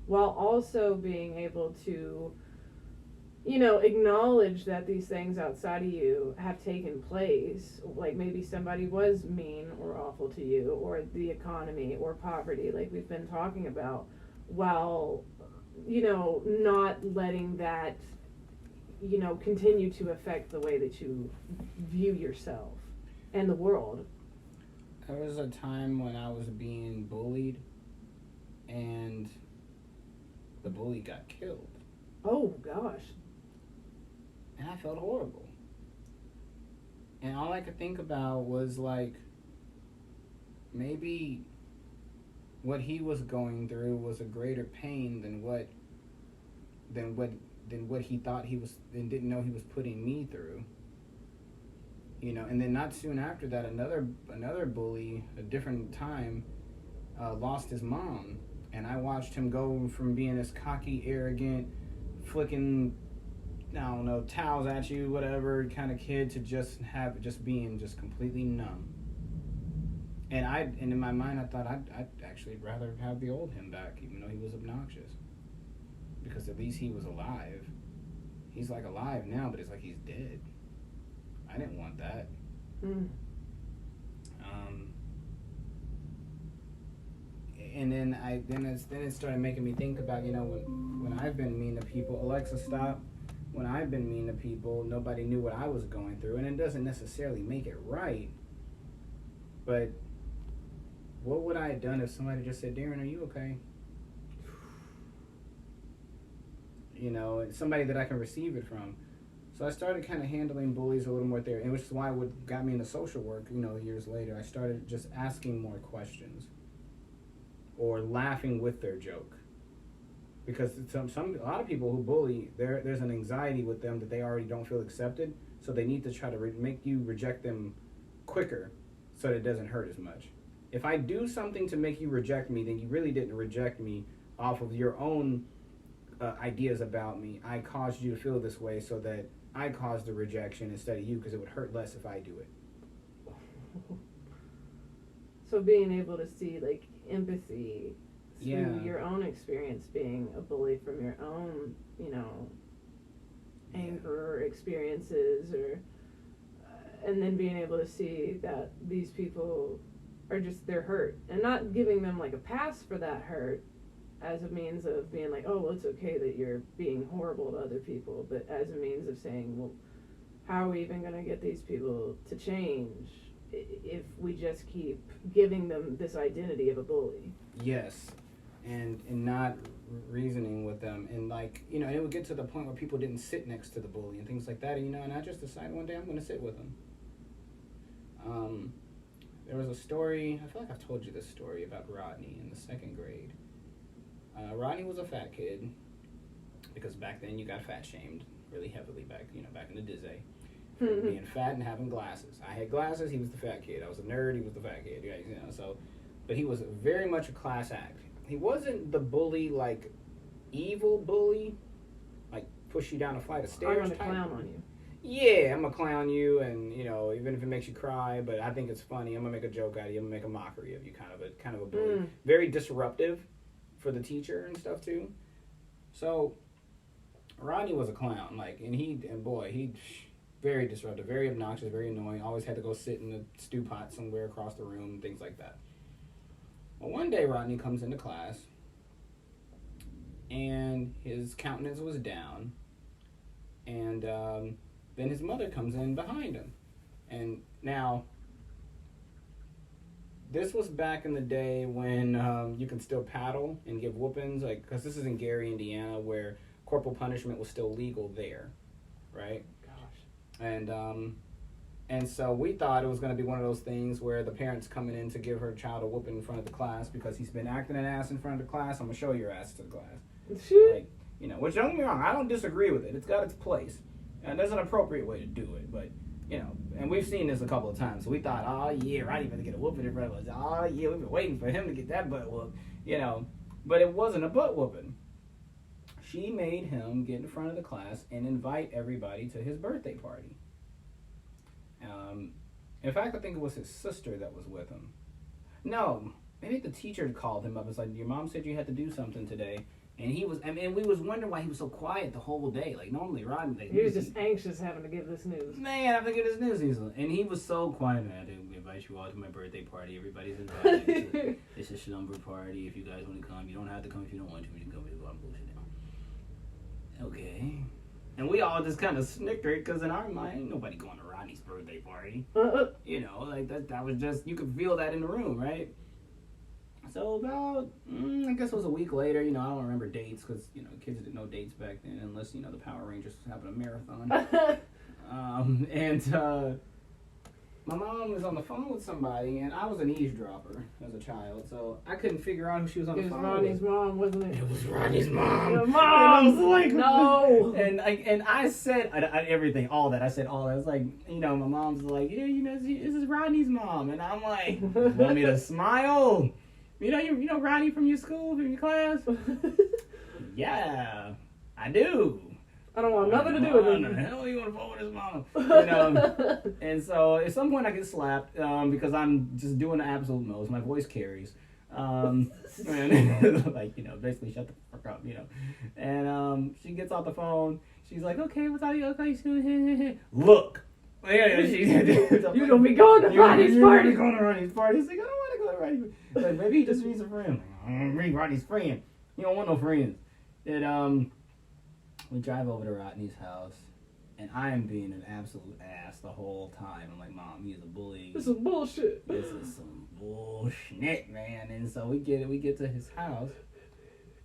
While also being able to, acknowledge that these things outside of you have taken place, like maybe somebody was mean or awful to you, or the economy or poverty, like we've been talking about, while, not letting that, continue to affect the way that you view yourself and the world. There was a time when I was being bullied, and the bully got killed. Oh, gosh. And I felt horrible. And all I could think about was, like, maybe what he was going through was a greater pain than what he thought he was, and didn't know he was putting me through. And then not soon after that, another bully, a different time, lost his mom. And I watched him go from being this cocky, arrogant, flicking, towels at you, whatever kind of kid, to just being completely numb. And in my mind, I thought I'd actually rather have the old him back, even though he was obnoxious, because at least he was alive. He's like alive now, but it's like he's dead. I didn't want that. And then it started making me think about, when I've been mean to people. Alexa, stop. When I've been mean to people, nobody knew what I was going through, and it doesn't necessarily make it right. But what would I have done if somebody just said, Darren, are you okay? Somebody that I can receive it from. So I started kind of handling bullies a little more there, and which is why what got me into social work, years later. I started just asking more questions, or laughing with their joke. Because a lot of people who bully, there's an anxiety with them that they already don't feel accepted, so they need to try to make you reject them quicker so that it doesn't hurt as much. If I do something to make you reject me, then you really didn't reject me off of your own ideas about me. I caused you to feel this way so that I caused the rejection instead of you, because it would hurt less if I do it. So being able to see, like, empathy through Yeah. your own experience being a bully, from your own, anger or experiences, or and then being able to see that these people are just, they're hurt, and not giving them like a pass for that hurt as a means of being like, oh, well, it's okay that you're being horrible to other people, but as a means of saying, well, how are we even going to get these people to change if we just keep giving them this identity of a bully? Yes, and not reasoning with them, and like, it would get to the point where people didn't sit next to the bully and things like that, and I just decided one day I'm going to sit with them. There was a story, I feel like I've told you this story, about Rodney in the second grade. Rodney was a fat kid, because back then you got fat shamed really heavily back in the day. Being fat and having glasses. I had glasses, he was the fat kid. I was a nerd, he was the fat kid. So but he was very much a class act. He wasn't the bully, like, evil bully, like, push you down a flight of stairs. I'm gonna clown on you. Yeah, I'm gonna clown you, and you know, even if it makes you cry, but I think it's funny. I'm gonna make a joke out of you. I'm gonna make a mockery of you, kind of a bully. Very disruptive for the teacher and stuff too. So Rodney was a clown, like, and he very disruptive, very obnoxious, very annoying. Always had to go sit in the stew pot somewhere across the room, things like that. Well, one day Rodney comes into class, and his countenance was down, and then his mother comes in behind him. And now, this was back in the day when you can still paddle and give whoopings, like, because this is in Gary, Indiana, where corporal punishment was still legal there, right? Gosh. And so we thought it was going to be one of those things where the parents coming in to give her child a whooping in front of the class because he's been acting an ass in front of the class. I'm going to show your ass to the class. Like, you know, which, don't get me wrong, I don't disagree with it. It's got its place. And there's an appropriate way to do it, but, you know, and we've seen this a couple of times. So we thought, oh, yeah, Rodney better get a whooping in front of us. Oh, yeah, we've been waiting for him to get that butt whooped, you know. But it wasn't a butt whooping. She made him get in front of the class and invite everybody to his birthday party. In fact, I think it was his sister that was with him. No, maybe the teacher called him up and was like, your mom said you had to do something today. And he was, I mean, we was wondering why he was so quiet the whole day. Like, normally Rodney, like, he was just anxious having to give this news. Man, I have to get this news. And he was so quiet. Man, I had to invite you all to my birthday party. Everybody's invited. It's a slumber party. If you guys want to come, you don't have to come if you don't want to. You can come if you want to bullshit now. Okay. And we all just kind of snickered because in our mind, ain't nobody going to Rodney's birthday party. You know, like that was just, you could feel that in the room, right? So about, I guess it was a week later, you know, I don't remember dates because, you know, kids didn't know dates back then unless, you know, the Power Rangers was having a marathon. My mom was on the phone with somebody, and I was an eavesdropper as a child, so I couldn't figure out who she was on the phone with. It was Rodney's mom, wasn't it? It was Rodney's mom. Your mom! And I was like, no! And I said everything, all that. I said all that. It's like, you know, my mom's like, yeah, you know, this is Rodney's mom. And I'm like, want me to smile? You know Rodney from your school, from your class? Yeah, I do. I don't want nothing to do with him. What the hell you want to phone with his mom? You know? And so at some point I get slapped because I'm just doing the absolute most. My voice carries. And, like, you know, basically shut the fuck up, you know. And she gets off the phone. She's like, okay, what's all you okay? Look. You're gonna be going to Rodney's party. You're going to Rodney's party. He's like, I don't want to go to Rodney's party. Like, maybe he just needs a friend. Like, I don't need Rodney's friend. He don't want no friends. And we drive over to Rodney's house, and I am being an absolute ass the whole time. I'm like, Mom, he's a bully. This is bullshit. This is some bullshit, man. And so we get to his house,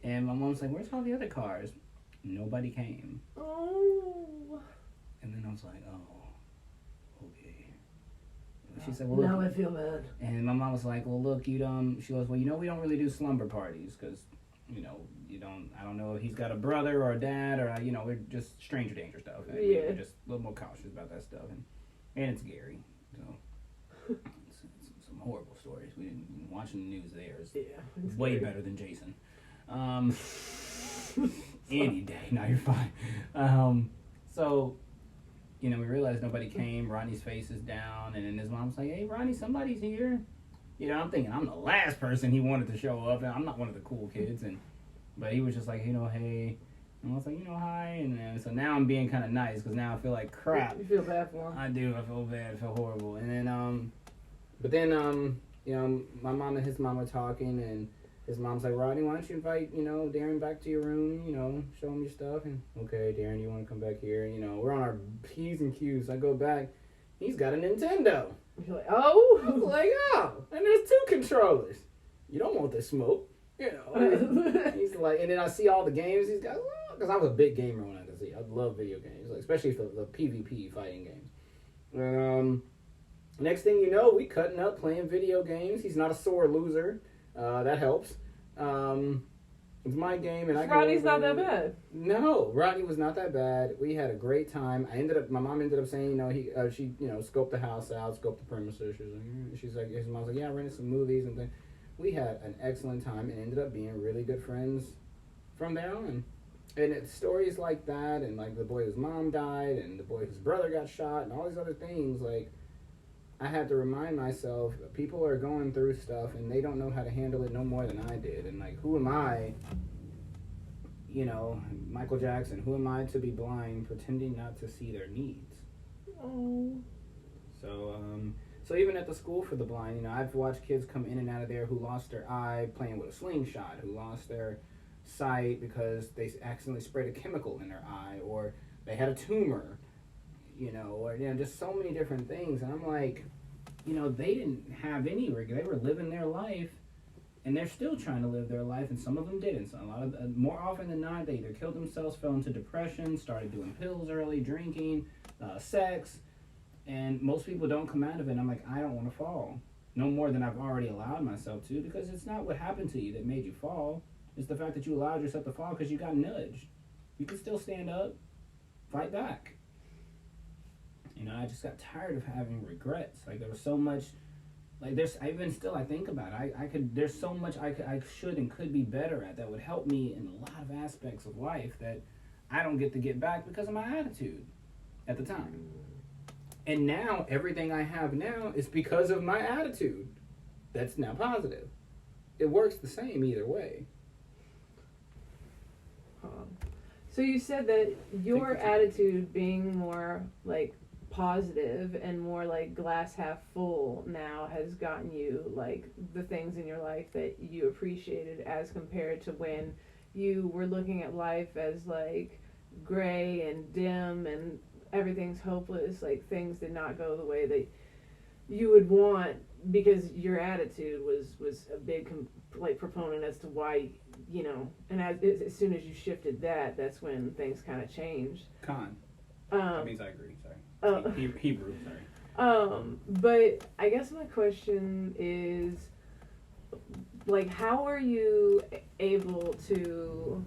and my mom's like, where's all the other cars? Nobody came. Oh. And then I was like, oh. She said, well, now I feel bad. And my mom was like, well, look, she goes, well, you know, we don't really do slumber parties because, you know, I don't know if he's got a brother or a dad or, you know, we're just stranger danger stuff. And we're just a little more cautious about that stuff. And it's Gary. So, it's some horrible stories. We didn't, watching the news there is way better than Jason. Any day. No, you're fine. So, you know, we realized nobody came. Rodney's face is down, and then his mom's like, hey, Rodney, somebody's here. You know, I'm thinking I'm the last person he wanted to show up, and I'm not one of the cool kids. But he was just like, you know, hey. And I was like, you know, hi. And so now I'm being kind of nice, because now I feel like crap. You feel bad for him? I do. I feel bad. I feel horrible. And then, you know, my mom and his mom were talking, and his mom's like, Rodney, why don't you invite, you know, Darren back to your room, you know, show him your stuff. And, okay, Darren, you want to come back here? You know, we're on our P's and Q's. I go back. He's got a Nintendo. You're like, oh? I was like, oh. And there's 2 controllers. You don't want the smoke. You know. He's like, and then I see all the games he's got. Because I was a big gamer when I could see. I love video games, like, especially the PvP fighting games. Next thing you know, we cutting up playing video games. He's not a sore loser. That helps. It's my game, and Rodney's not that bad. No, Rodney was not that bad. We had a great time. My mom ended up saying, you know, she, you know, scoped the house out, scoped the premises. She's like, his mom's like, yeah, I rented some movies and things. we had an excellent time and ended up being really good friends from there on. And it's stories like that, and like the boy whose mom died, and the boy whose brother got shot, and all these other things. Like, I had to remind myself, people are going through stuff, and they don't know how to handle it no more than I did. And like, who am I? You know, Michael Jackson. Who am I to be blind, pretending not to see their needs? Oh. So even at the school for the blind, you know, I've watched kids come in and out of there who lost their eye playing with a slingshot, who lost their sight because they accidentally sprayed a chemical in their eye, or they had a tumor, you know, or just so many different things. And I'm like, you know, they didn't have any regret. They were living their life, and they're still trying to live their life, and some of them didn't. So a lot of more often than not, they either killed themselves, fell into depression, started doing pills early, drinking, sex, and most people don't come out of it. And I'm like, I don't want to fall no more than I've already allowed myself to, because it's not what happened to you that made you fall. It's the fact that you allowed yourself to fall because you got nudged. You can still stand up, fight back. You know, I just got tired of having regrets. Like, there was so much, like, I think about it. There's so much I should and could be better at that would help me in a lot of aspects of life that I don't get back because of my attitude at the time. And now, everything I have now is because of my attitude. That's now positive. It works the same either way. So you said that your attitude being more like positive and more like glass half full now has gotten you like the things in your life that you appreciated, as compared to when you were looking at life as like gray and dim and everything's hopeless, like things did not go the way that you would want, because your attitude was a big proponent as to why, you know, and as soon as you shifted that, that's when things kind of changed. That means I agree, sorry. Hebrew, sorry. But I guess my question is, like, how are you able to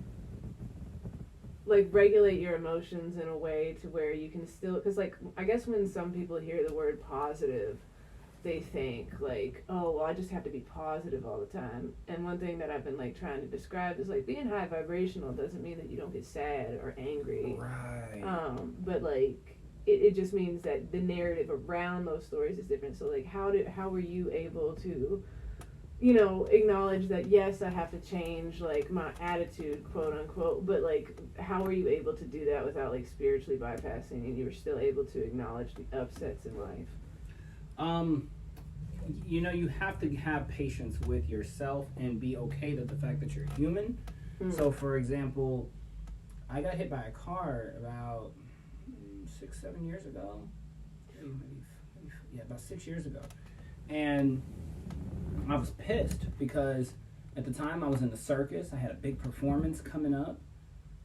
like regulate your emotions in a way to where you can still, because like I guess when some people hear the word positive, they think like, oh well, I just have to be positive all the time. And one thing that I've been like trying to describe is like being high vibrational doesn't mean that you don't get sad or angry, right? But like it just means that the narrative around those stories is different. So like how were you able to, you know, acknowledge that yes, I have to change like my attitude, quote unquote, but like how were you able to do that without like spiritually bypassing, and you were still able to acknowledge the upsets in life? You know, you have to have patience with yourself and be okay with the fact that you're human. So for example, I got hit by a car about 6-7 years ago, maybe about 6 years ago, and I was pissed because at the time I was in the circus. I had a big performance coming up.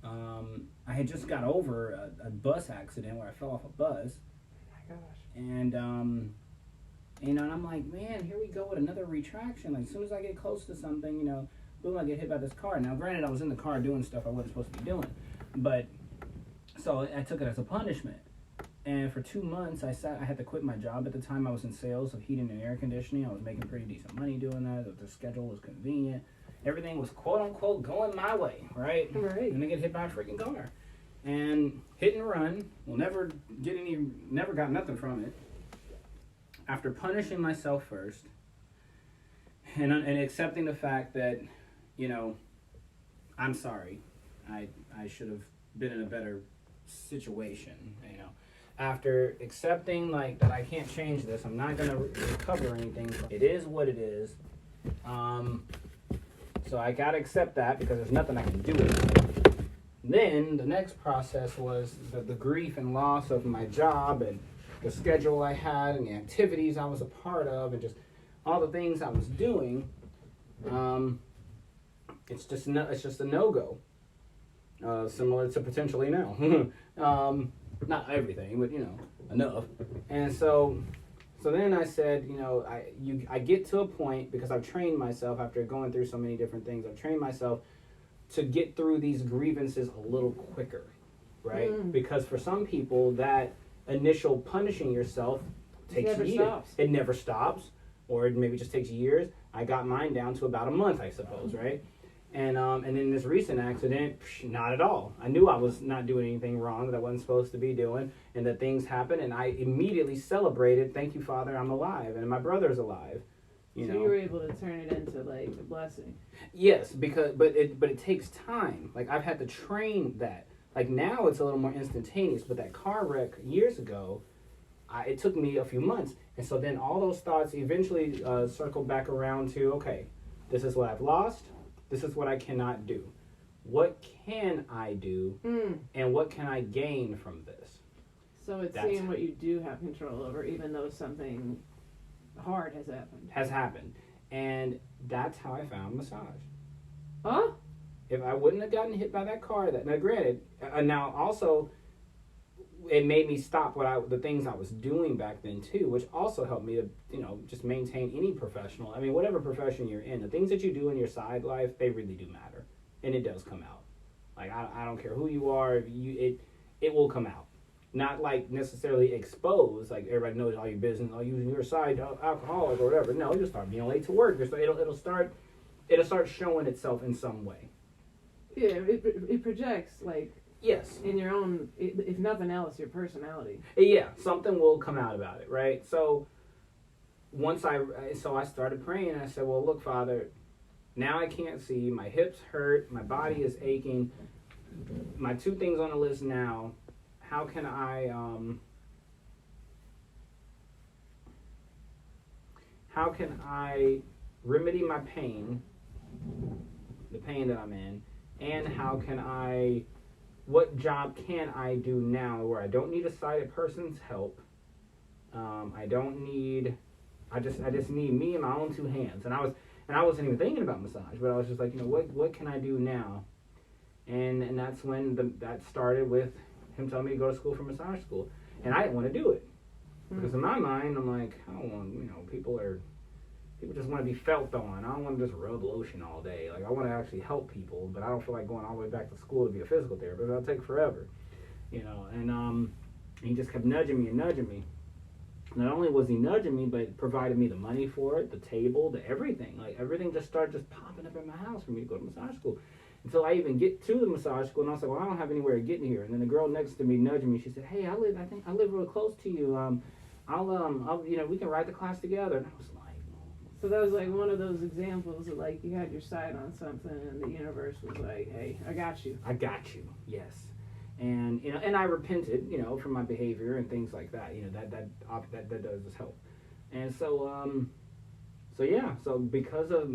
I had just got over a bus accident where I fell off a bus. Oh my gosh. And you know, and I'm like, man, here we go with another retraction. Like, as soon as I get close to something, you know, boom, I get hit by this car. Now, granted, I was in the car doing stuff I wasn't supposed to be doing, but so I took it as a punishment. And for 2 months, I had to quit my job. At the time, I was in sales of heating and air conditioning. I was making pretty decent money doing that. The schedule was convenient. Everything was quote-unquote going my way, right? Right. And I get hit by a freaking car. And hit and run. Never got nothing from it. After punishing myself first and accepting the fact that, you know, I'm sorry. I should have been in a better situation, you know. After accepting like that I can't change this, I'm not gonna recover anything. It is what it is. So I gotta accept that because there's nothing I can do with it. Then the next process was the grief and loss of my job and the schedule I had and the activities I was a part of and just all the things I was doing. It's just a no-go. Similar to potentially now. Not everything, but, you know, enough. And so then I said, you know, I get to a point, because I've trained myself after going through so many different things, I've trained myself to get through these grievances a little quicker, right? Because for some people, that initial punishing yourself takes years. It never stops, or it maybe just takes years. I got mine down to about a month, I suppose, right? And then this recent accident, not at all. I knew I was not doing anything wrong that I wasn't supposed to be doing, and that things happened, and I immediately celebrated, thank you, Father, I'm alive, and my brother's alive. You know? You were able to turn it into like a blessing. Yes, but it takes time. Like, I've had to train that. Like, now it's a little more instantaneous, but that car wreck years ago, it took me a few months. And so then all those thoughts eventually circled back around to, okay, this is what I've lost. This is what I cannot do. What can I do? And what can I gain from this? So it's seeing what you do have control over, even though something hard has happened. And that's how I found massage. Huh? If I wouldn't have gotten hit by that car, now granted, now also it made me stop the things I was doing back then too, which also helped me to, just maintain any professional. I mean, whatever profession you're in, the things that you do in your side life, they really do matter, and it does come out. Like, I don't care who you are, it will come out. Not like necessarily exposed, like everybody knows all your business, all using your side alcoholic or whatever. No, you'll start being late to work. It'll start showing itself in some way. Yeah, it projects, like, yes, in your own, if nothing else, your personality. Yeah, something will come out about it, right? So I started praying, and I said, well, look, Father, now I can't see, my hips hurt, my body is aching, my two things on the list now, how can I remedy my pain, the pain that I'm in, and what job can I do now where I don't need a sighted person's help? I just need me and my own two hands. And I wasn't even thinking about massage, but I was just like, what can I do now? And that's when that started with him telling me to go to school for massage school. And I didn't want to do it. Because in my mind, I'm like, I don't want, people just want to be felt on. I don't want to just rub lotion all day. Like, I want to actually help people, but I don't feel like going all the way back to school to be a physical therapist. That'll take forever, And he just kept nudging me. Not only was he nudging me, but provided me the money for it, the table, the everything. Like, everything just started popping up in my house for me to go to massage school. Until I even get to the massage school, and I was like, well, I don't have anywhere to get in here. And then the girl next to me nudging me, she said, hey, I live real close to you. I'll we can ride the class together. And I was like, so that was like one of those examples of, like, you had your sight on something and the universe was like, hey, I got you. I got you, yes. And and I repented, for my behavior and things like that. That does help. And so because of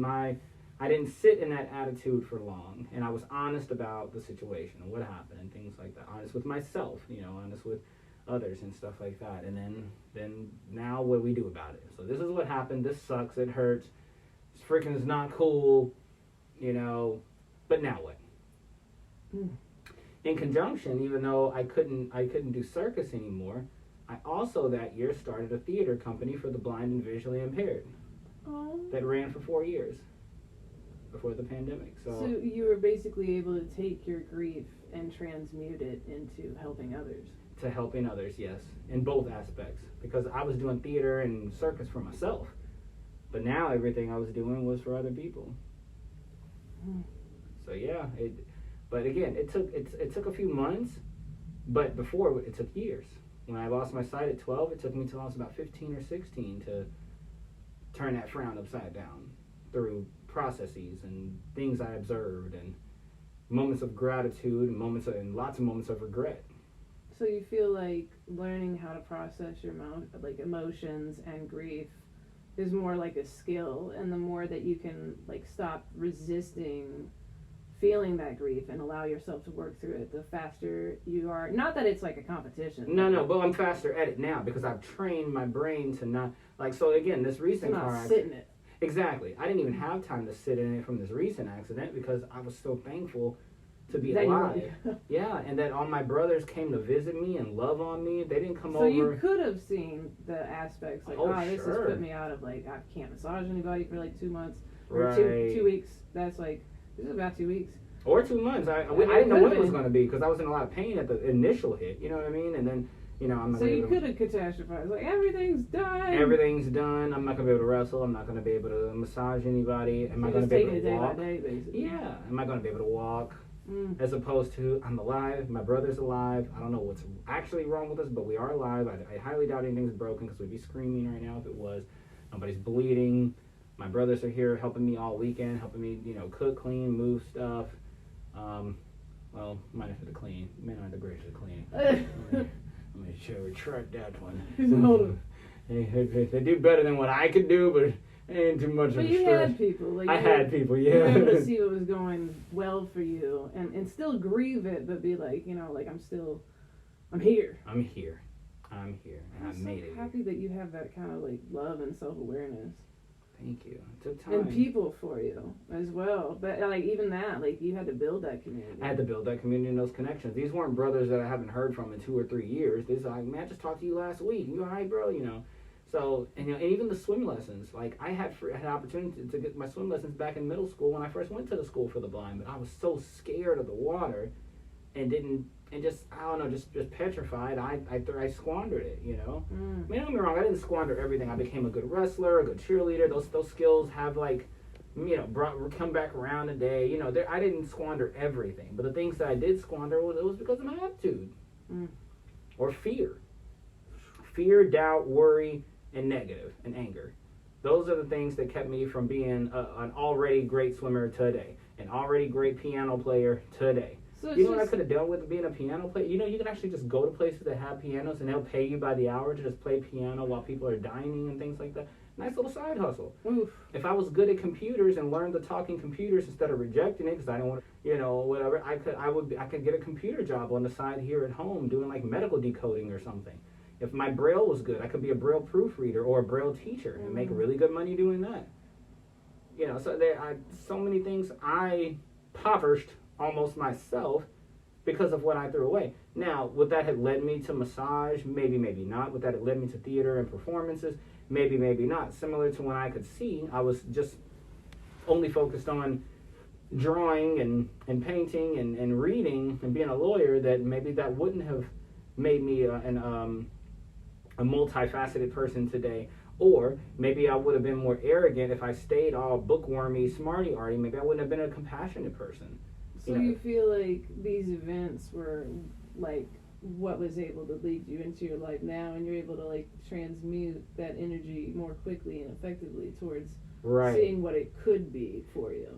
I didn't sit in that attitude for long, and I was honest about the situation and what happened and things like that. Honest with myself, honest with others and stuff like that. And then now what do we do about it? So this is what happened. This sucks. It hurts. This freaking is not cool, but now what? In conjunction, even though I couldn't do circus anymore, I also that year started a theater company for the blind and visually impaired. That ran for 4 years before the pandemic. So you were basically able to take your grief and transmute it into helping others. To helping others, yes, in both aspects. Because I was doing theater and circus for myself, but now everything I was doing was for other people. So yeah, but again, it took a few months, but before it took years. When I lost my sight at 12, it took me till I was about 15 or 16 to turn that frown upside down through processes and things I observed and moments of gratitude and lots of moments of regret. So you feel like learning how to process your emotions and grief is more like a skill, and the more that you can stop resisting feeling that grief and allow yourself to work through it, the faster you are. Not that it's like a competition. No, but I'm faster at it now because I've trained my brain to not so again, this recent car accident. Sit in it. Exactly. I didn't even have time to sit in it from this recent accident because I was so thankful to be alive. Yeah, and that all my brothers came to visit me and love on me. They didn't come over. So you could have seen the aspects this has put me out of I can't massage anybody for 2 months or right. 2 weeks. That's this is about 2 weeks. Or 2 months. I didn't know what it was going to be because I was in a lot of pain at the initial hit. You know what I mean? And then You know, I'm not So gonna you could have catastrophized. Like, everything's done. Everything's done. I'm not gonna be able to wrestle. I'm not gonna be able to massage anybody. Am I gonna just be able taking to it day by walk? day, basically. Yeah. Am I gonna be able to walk? Mm. As opposed to, I'm alive. My brother's alive. I don't know what's actually wrong with us, but we are alive. I highly doubt anything's broken because we'd be screaming right now if it was. Nobody's bleeding. My brothers are here helping me all weekend, helping me, you know, cook, clean, move stuff. Well, might have to clean. May not have the greatest at cleaning. I'm going to retract that one. They do better than what I could do, but ain't too much of a But you stretch. had people. Like, I had people, yeah. You were able to see what was going well for you and still grieve it, but be like, you know, like, I'm here. I'm here. And I'm I made so it. happy that you have that kind of, like, love and self-awareness. Thank you. It took time. And people for you as well. But, like, even that, like, you had to build that community. I had to build that community and those connections. These weren't brothers that I haven't heard from in 2 or 3 years. These are like, man, I just talked to you last week. You all right, bro? You know. So, and, you know, and even the swim lessons. Like, I had opportunity to get my swim lessons back in middle school when I first went to the school for the blind. But I was so scared of the water and just, I don't know, just petrified. I squandered it, you know. I mean, don't get me wrong, I didn't squander everything. I became a good wrestler, a good cheerleader. Those skills have, like, you know, come back around a day. You know, I didn't squander everything. But the things that I did squander, it was because of my attitude. Or fear. Fear, doubt, worry, and negative, and anger. Those are the things that kept me from being an already great swimmer today. An already great piano player today. So You know what I could have done with being a piano player? You know, you can actually just go to places that have pianos and they'll pay you by the hour to just play piano while people are dining and things like that. Nice little side hustle. Oof. If I was good at computers and learned to talk in computers instead of rejecting it because I don't want to, you know, whatever, I could get a computer job on the side here at home doing like medical decoding or something. If my Braille was good, I could be a Braille proofreader or a Braille teacher and make really good money doing that. You know, so there are so many things I impoverished almost myself because of what I threw away. Now, would that have led me to massage? Maybe, maybe not. Would that have led me to theater and performances? Maybe, maybe not. Similar to when I could see, I was just only focused on drawing and painting and reading and being a lawyer, that maybe that wouldn't have made me a multifaceted person today. Or maybe I would have been more arrogant if I stayed all bookwormy, smarty-arty. Maybe I wouldn't have been a compassionate person. So you feel like these events were like what was able to lead you into your life now, and you're able to like transmute that energy more quickly and effectively towards seeing what it could be for you.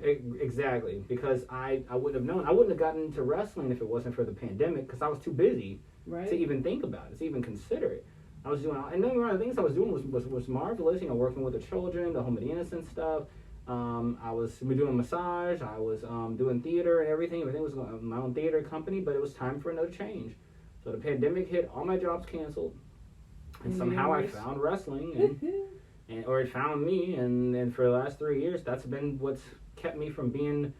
Exactly, because I wouldn't have known. I wouldn't have gotten into wrestling if it wasn't for the pandemic, because I was too busy to even think about it, to even consider it. I was doing, and then one of the things I was doing was marvelous. You know, working with the children, the Home of the Innocent stuff. I was doing massage. I was doing theater and everything. Everything was going, my own theater company, but it was time for another change. So the pandemic hit. All my jobs canceled, and somehow I found wrestling, or it found me. And for the last 3 years, that's been what's kept me from being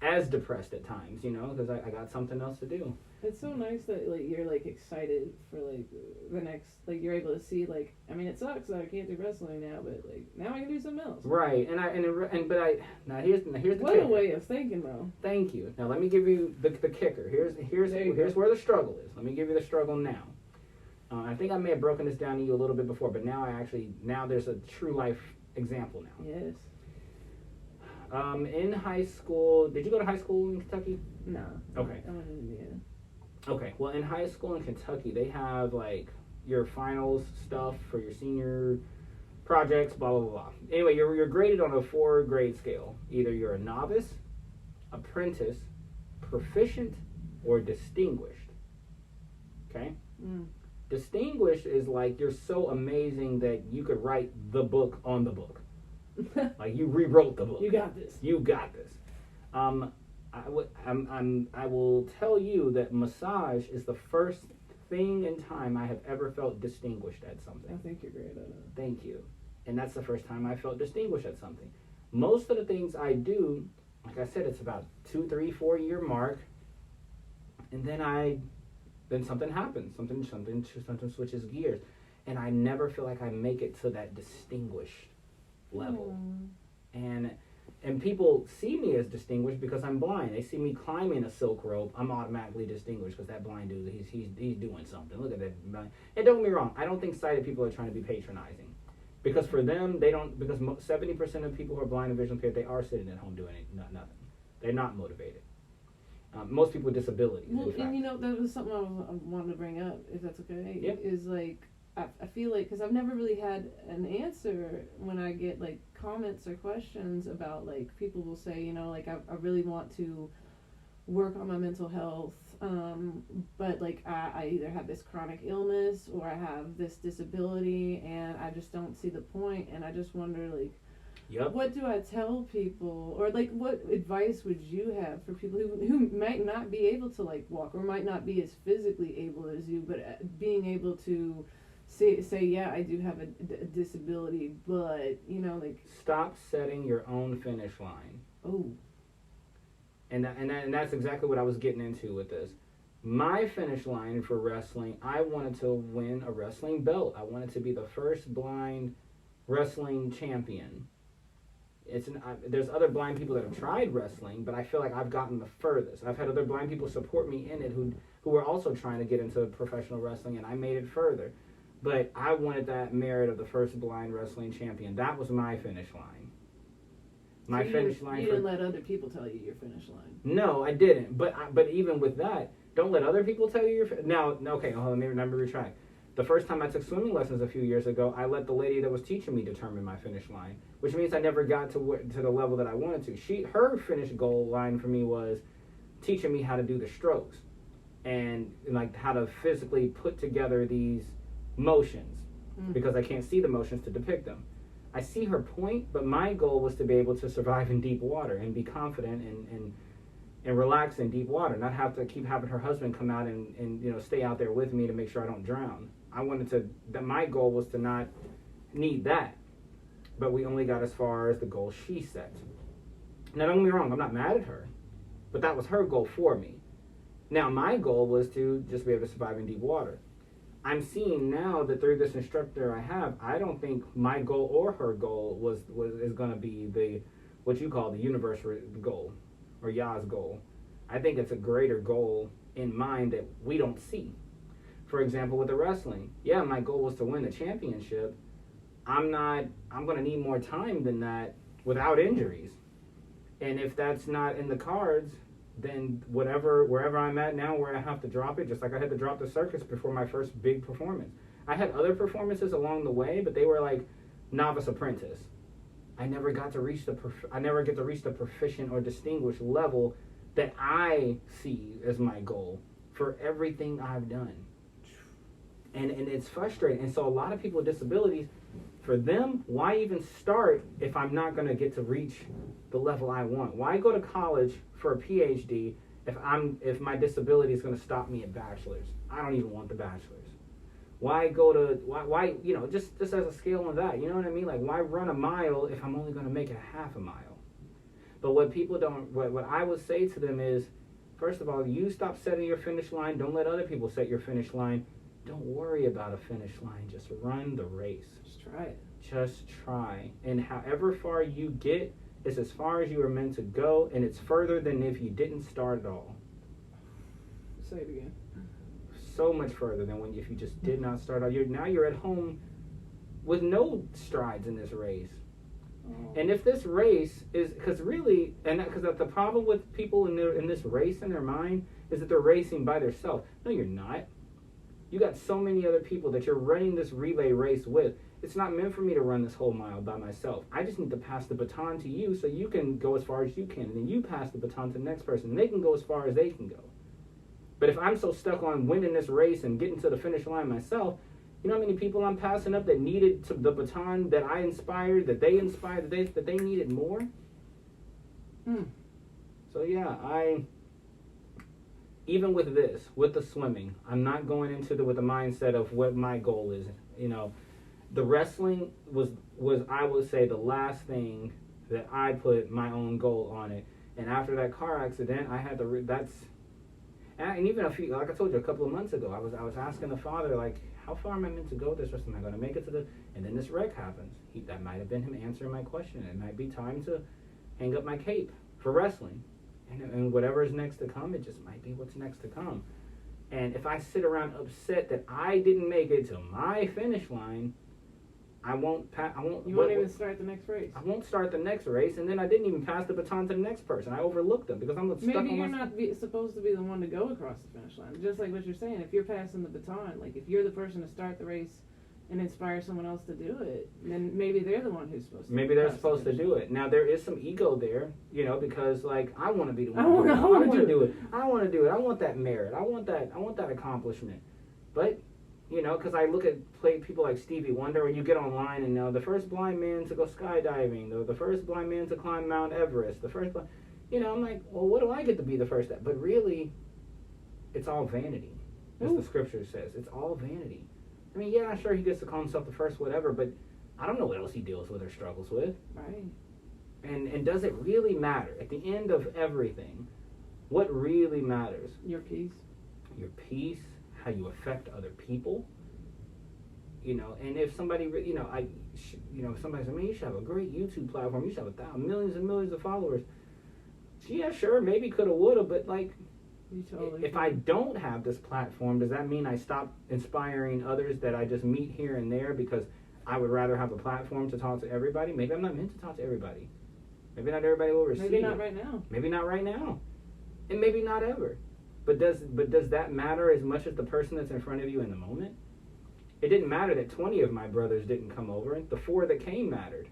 as depressed at times. You know, because I got something else to do. It's so nice that like you're like excited for like the next, like you're able to see like, I mean, it sucks that I can't do wrestling now, but like now I can do something else. Right, now here's the what kicker. A way of thinking, though. Thank you. Now let me give you the kicker. Here's where the struggle is. Let me give you the struggle now. I think I may have broken this down to you a little bit before, but now there's a true life example now. Yes. In high school, did you go to high school in Kentucky? No. Okay. I went to Indiana. Okay, well, in high school in Kentucky, they have, like, your finals stuff for your senior projects, blah, blah, blah. Anyway, you're graded on a 4-grade scale. Either you're a novice, apprentice, proficient, or distinguished. Okay? Distinguished is like you're so amazing that you could write the book on the book. Like, you rewrote the book. You got this. You got this. I will tell you that massage is the first thing in time I have ever felt distinguished at something. I think you're great at it. Thank you. And that's the first time I felt distinguished at something. Most of the things I do, like I said, it's about 2, 3, 4 year mark, and then something happens. Something switches gears, and I never feel like I make it to that distinguished level. And And people see me as distinguished because I'm blind. They see me climbing a silk rope. I'm automatically distinguished because that blind dude, he's doing something. Look at that. And don't get me wrong, I don't think sighted people are trying to be patronizing. Because for them, they don't, because 70% of people who are blind and visually impaired, they are sitting at home doing nothing. They're not motivated. Most people with disabilities. Well, and that was something I wanted to bring up, if that's okay. Yep. Is like, I feel like, because I've never really had an answer when I get like comments or questions about, like, people will say, like, I really want to work on my mental health, but like I either have this chronic illness or I have this disability and I just don't see the point, and I just wonder, like, yep. What do I tell people, or like what advice would you have for people who might not be able to like walk or might not be as physically able as you, but being able to say yeah, I do have a disability, but like, stop setting your own finish line. Oh. And that's exactly what I was getting into with this. My finish line for wrestling, I wanted to win a wrestling belt. I wanted to be the first blind wrestling champion. There's other blind people that have tried wrestling, but I feel like I've gotten the furthest. I've had other blind people support me in it who were also trying to get into professional wrestling, and I made it further. But I wanted that merit of the first blind wrestling champion. That was my finish line. My finish line. You didn't let other people tell you your finish line. No, I didn't. But even with that, don't let other people tell you your now. Okay, let me retract. The first time I took swimming lessons a few years ago, I let the lady that was teaching me determine my finish line, which means I never got to the level that I wanted to. Her finish goal line for me was teaching me how to do the strokes and like how to physically put together these motions, because I can't see the motions to depict them. I see her point, but my goal was to be able to survive in deep water and be confident and relax in deep water, not have to keep having her husband come out and stay out there with me to make sure I don't drown. My goal was to not need that, but we only got as far as the goal she set. Now, don't get me wrong, I'm not mad at her, but that was her goal for me. Now, my goal was to just be able to survive in deep water. I'm seeing now that through this instructor I have, I don't think my goal or her goal is going to be the what you call the universal goal or Yah's goal. I think it's a greater goal in mind that we don't see. For example, with the wrestling, yeah, my goal was to win the championship. I'm going to need more time than that without injuries. And if that's not in the cards, then wherever I'm at now, where I have to drop it, just like I had to drop the circus before my first big performance. I had other performances along the way, but they were like novice apprentice. I never get to reach the proficient or distinguished level that I see as my goal for everything I've done. And it's frustrating. And so a lot of people with disabilities, for them, why even start if I'm not going to get to reach the level I want? Why go to college for a PhD if my disability is going to stop me at bachelor's? I don't even want the bachelor's. Why just as a scale of that, you know what I mean? Like, why run a mile if I'm only going to make it a half a mile? But what I would say to them is, first of all, you stop setting your finish line. Don't let other people set your finish line. Don't worry about a finish line. Just run the race. Just try it. Just try. And however far you get is as far as you were meant to go, and it's further than if you didn't start at all. Say it again. So much further than if you just did not start out. You're at home with no strides in this race. Oh. And if this race is, because the problem with people in this race in their mind is that they're racing by themselves. No, you're not. You got so many other people that you're running this relay race with. It's not meant for me to run this whole mile by myself. I just need to pass the baton to you so you can go as far as you can. And then you pass the baton to the next person. And they can go as far as they can go. But if I'm so stuck on winning this race and getting to the finish line myself, you know how many people I'm passing up that needed the baton that I inspired, that they inspired, that they needed more? So yeah, even with the swimming, I'm not going into with the mindset of what my goal is. The wrestling was I would say the last thing that I put my own goal on it. And after that car accident, I had to. And even like I told you a couple of months ago, I was asking the Father, like, how far am I meant to go this rest? Am I going to make it to and then this wreck happens. That might have been him answering my question. It might be time to, hang up my cape for wrestling. And whatever is next to come, it just might be what's next to come. And if I sit around upset that I didn't make it to my finish line, I won't even start the next race. I won't start the next race, and then I didn't even pass the baton to the next person. I overlooked them because I'm stuck on Maybe you're not supposed to be the one to go across the finish line. Just like what you're saying, if you're passing the baton, like if you're the person to start the race and inspire someone else to do it, then maybe they're the one who's supposed to. Maybe they're supposed to do it. Now there is some ego there, because like I want to be the one. I want to do it. I want to do it. I want that merit. I want that accomplishment. But because I look at people like Stevie Wonder, and you get online and the first blind man to go skydiving, the first blind man to climb Mount Everest, the first I'm like, well, what do I get to be the first at? But really, it's all vanity, as the scripture says. It's all vanity. I mean, yeah, sure, he gets to call himself the first whatever, but I don't know what else he deals with or struggles with. Right. And does it really matter? At the end of everything, what really matters? Your peace. Your peace, how you affect other people. And if somebody, somebody says, man, you should have a great YouTube platform. You should have millions and millions of followers. Yeah, sure, maybe coulda, woulda, but like, if I don't have this platform, does that mean I stop inspiring others that I just meet here and there because I would rather have a platform to talk to everybody? Maybe I'm not meant to talk to everybody. Maybe not everybody will receive. Maybe not right now. Maybe not right now. And maybe not ever. But does that matter as much as the person that's in front of you in the moment? It didn't matter that 20 of my brothers didn't come over. The 4 that came mattered.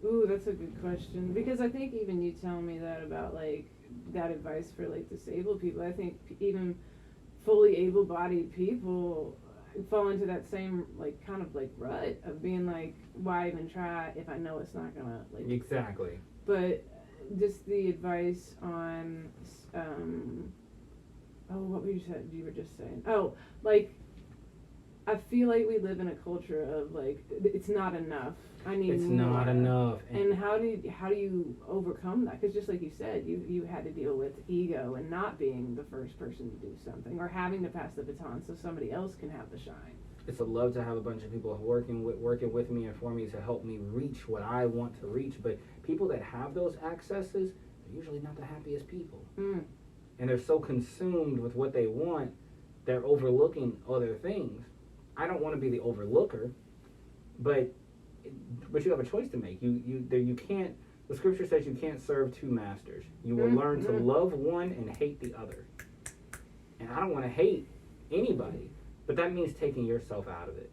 Ooh, that's a good question. Because I think even you telling me that about like that advice for like disabled people, I think even fully able-bodied people fall into that same like kind of like rut of being like, why even try if I know it's not gonna like. Exactly. But just the advice on what you were just saying. Oh, like I feel like we live in a culture of like it's not enough. I need it's more. Not enough. And how do you overcome that? Because just like you said, you had to deal with ego and not being the first person to do something, or having to pass the baton so somebody else can have the shine. It's a love to have a bunch of people working with me and for me to help me reach what I want to reach. But people that have those accesses, they're usually not the happiest people. Mm. And they're so consumed with what they want, they're overlooking other things. I don't want to be the overlooker, but you have a choice to make. You can't. The scripture says you can't serve 2 masters. You will learn to love one and hate the other. And I don't want to hate anybody, but that means taking yourself out of it.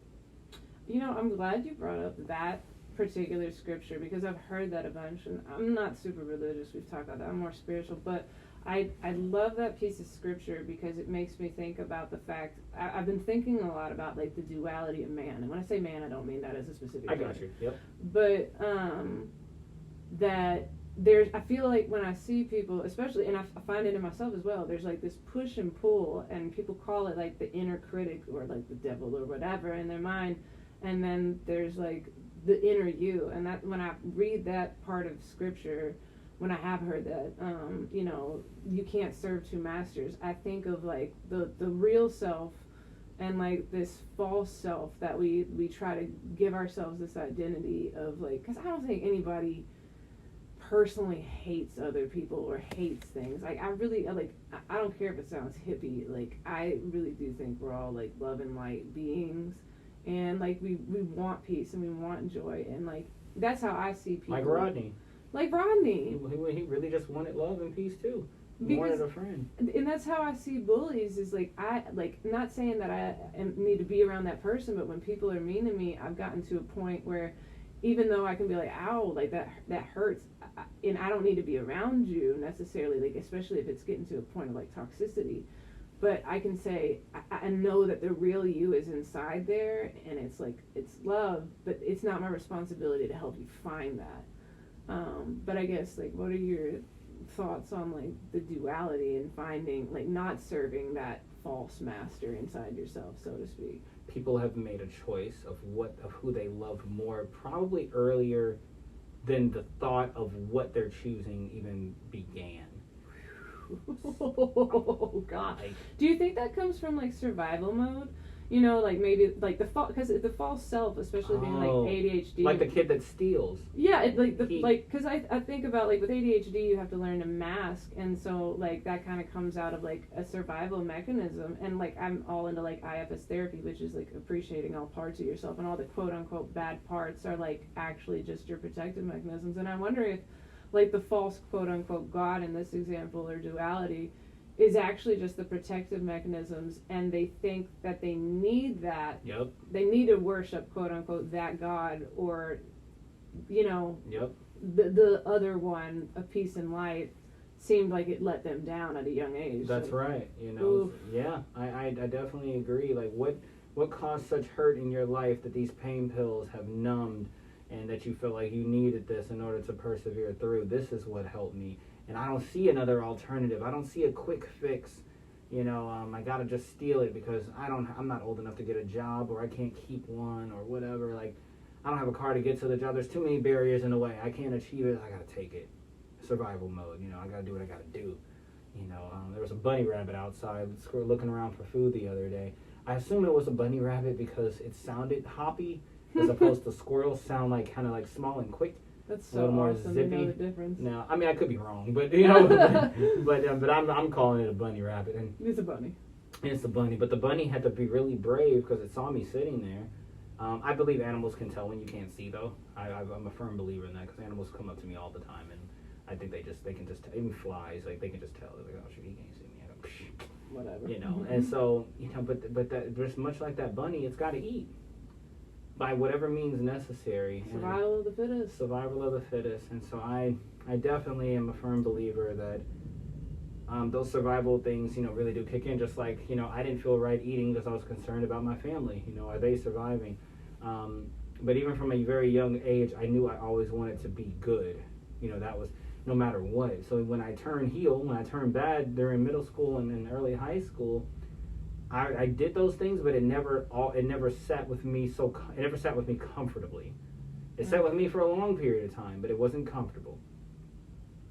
I'm glad you brought up that particular scripture because I've heard that a bunch, and I'm not super religious. We've talked about that. I'm more spiritual, but I love that piece of scripture because it makes me think about the fact I've been thinking a lot about like the duality of man, and when I say man, I don't mean that as a specific. I got you. Yep. But that I feel like when I see people, especially, and I find it in myself as well. There's like this push and pull, and people call it like the inner critic or like the devil or whatever in their mind, and then there's like the inner you, and that when I read that part of scripture. When I have heard that, you can't serve 2 masters, I think of like the real self and like this false self that we try to give ourselves this identity of like, because I don't think anybody personally hates other people or hates things. Like I don't care if it sounds hippie. Like I really do think we're all like love and light beings, and like we want peace and we want joy, and like that's how I see people. Like Rodney. He really just wanted love and peace too. He wanted a friend. And that's how I see bullies is like, not saying that I need to be around that person, but when people are mean to me, I've gotten to a point where even though I can be like, ow, like that hurts, and I don't need to be around you necessarily, like especially if it's getting to a point of like toxicity, but I can say, I know that the real you is inside there, and it's like, it's love, but it's not my responsibility to help you find that. But I guess, like, what are your thoughts on, like, the duality and finding, like, not serving that false master inside yourself, so to speak? People have made a choice of who they love more, probably earlier than the thought of what they're choosing even began. Oh, God. Do you think that comes from, like, survival mode? You know, like maybe like because the false self, especially being like ADHD, like the kid that steals. Yeah, because I think about like with ADHD, you have to learn to mask, and so like that kind of comes out of like a survival mechanism, and like I'm all into like IFS therapy, which is like appreciating all parts of yourself, and all the quote unquote bad parts are like actually just your protective mechanisms, and I'm wondering if like the false quote unquote God in this example or duality is actually just the protective mechanisms, and they think that they need that. Yep. They need to worship, quote unquote, that God, or, you know, yep. the other one, of peace and light, seemed like it let them down at a young age. That's right. You know, yeah, I definitely agree. Like, what caused such hurt in your life that these pain pills have numbed, and that you feel like you needed this in order to persevere through? This is what helped me. And I don't see another alternative. I don't see a quick fix. You know, I gotta just steal it because I'm not old enough to get a job, or I can't keep one, or whatever. Like, I don't have a car to get to the job. There's too many barriers in the way. I can't achieve it. I gotta take it. Survival mode. You know, I gotta do what I gotta do. You know, there was a bunny rabbit outside looking around for food the other day. I assume it was a bunny rabbit because it sounded hoppy, as opposed to squirrels sound like kind of like small and quick. That's so a little more awesome. zippy. You know the difference. No, I mean I could be wrong, but you know, but I'm calling it a bunny rabbit, and it's a bunny. It's a bunny, but the bunny had to be really brave because it saw me sitting there. I believe animals can tell when you can't see, though. I'm a firm believer in that because animals come up to me all the time, and I think they can just tell. Even flies, like they can just tell. They're like, oh shoot, he can't see me. I go, psh. Whatever. You know, and so you know, but that just much like that bunny, it's got to eat. By whatever means necessary. Survival of the fittest. Survival of the fittest. And so I definitely am a firm believer that those survival things, you know, really do kick in. Just like, you know, I didn't feel right eating because I was concerned about my family. You know, are they surviving? But even from a very young age, I knew I always wanted to be good. You know, that was no matter what. So when I turned bad during middle school and then early high school, I did those things, but it never sat with me comfortably. It sat with me for a long period of time, but it wasn't comfortable.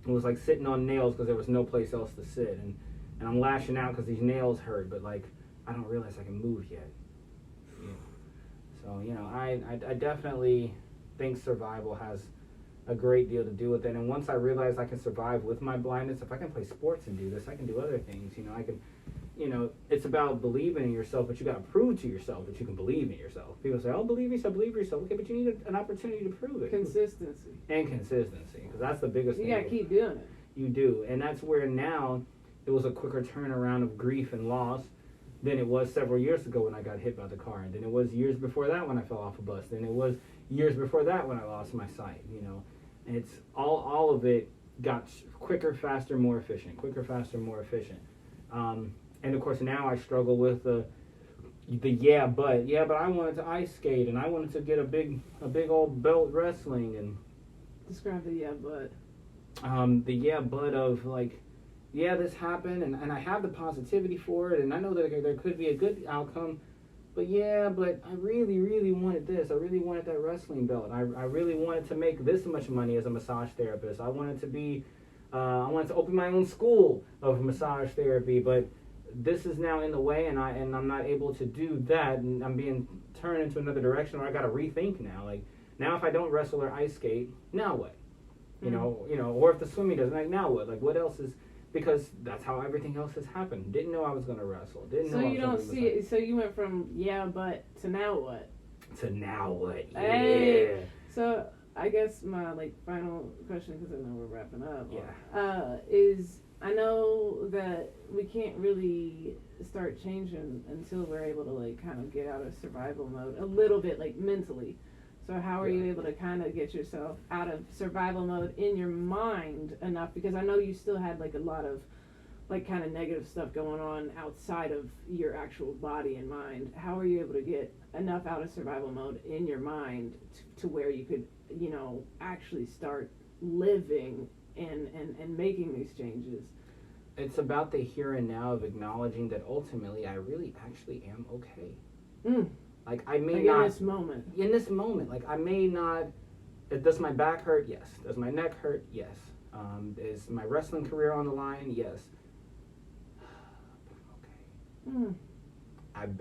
It was like sitting on nails because there was no place else to sit, and I'm lashing out because these nails hurt, but like I don't realize I can move yet. Yeah. So you know, I definitely think survival has a great deal to do with it. And once I realized I can survive with my blindness, if I can play sports and do this, I can do other things. You know, I can. You know, it's about believing in yourself, but you got to prove to yourself that you can believe in yourself. People say, "Oh, believe yourself." Okay, but you need an opportunity to prove it. Consistency, because that's the biggest thing. You got to keep doing it. You do, and that's where now it was a quicker turnaround of grief and loss than it was several years ago when I got hit by the car, and then it was years before that when I fell off a bus, then it was years before that when I lost my sight. You know, and it's all of it got quicker, faster, more efficient. And of course now I struggle with the but I wanted to ice skate and I wanted to get a big old belt wrestling. And describe the but of like, yeah, this happened and I have the positivity for it and I know that there could be a good outcome, but I really wanted this. I really wanted that wrestling belt. I really wanted to make this much money as a massage therapist. I wanted to open my own school of massage therapy, but this is now in the way, and I'm not able to do that, and I'm being turned into another direction where I got to rethink now. Like now, if I don't wrestle or ice skate, now what? You know, or if the swimming doesn't, like now what? Like what else is? Because that's how everything else has happened. Didn't know I was going to wrestle. So you don't see it. So you went from but to now what? To now what? Yeah. Hey. So I guess my final question, because I know we're wrapping up. Yeah. Is I know that we can't really start changing until we're able to kind of get out of survival mode a little bit, mentally. So how are you able to kind of get yourself out of survival mode in your mind enough? Because I know you still had a lot of kind of negative stuff going on outside of your actual body and mind. How are you able to get enough out of survival mode in your mind to where you could, actually start living and making these changes? It's about the here and now of acknowledging that ultimately I really actually am okay. Like I may not in this moment, like I may not. Does my back hurt? Yes. Does my neck hurt? Yes. Is my wrestling career on the line? Yes. But I'm okay.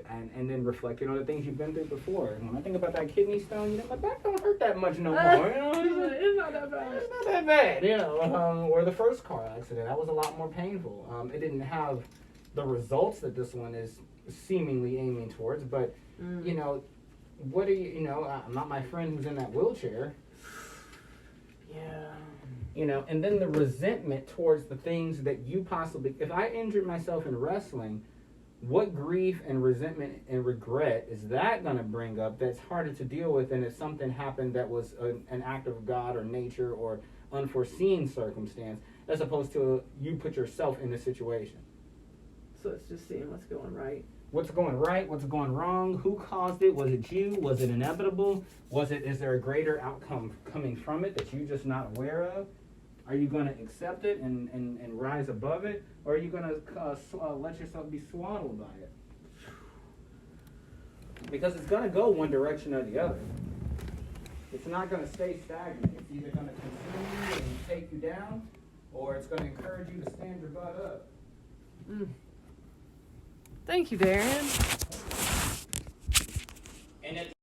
and then reflecting on the things you've been through before. And when I think about that kidney stone, you know, my back don't hurt that much no more. You know, It's not that bad. it's not that bad, you know. Or the first car accident, that was a lot more painful. It didn't have the results that this one is seemingly aiming towards, but you know, what are you know, I'm not my friend who's in that wheelchair. Yeah. You know, and then the resentment towards the things that you possibly, if I injured myself in wrestling, what grief and resentment and regret is that going to bring up that's harder to deal with than if something happened that was an act of God or nature or unforeseen circumstance, as opposed to you put yourself in the situation? So it's just seeing what's going right. What's going right? What's going wrong? Who caused it? Was it you? Was it inevitable? Is there a greater outcome coming from it that you're just not aware of? Are you going to accept it and rise above it? Or are you going to let yourself be swaddled by it? Because it's going to go one direction or the other. It's not going to stay stagnant. It's either going to consume you and take you down, or it's going to encourage you to stand your butt up. Thank you, Darren. And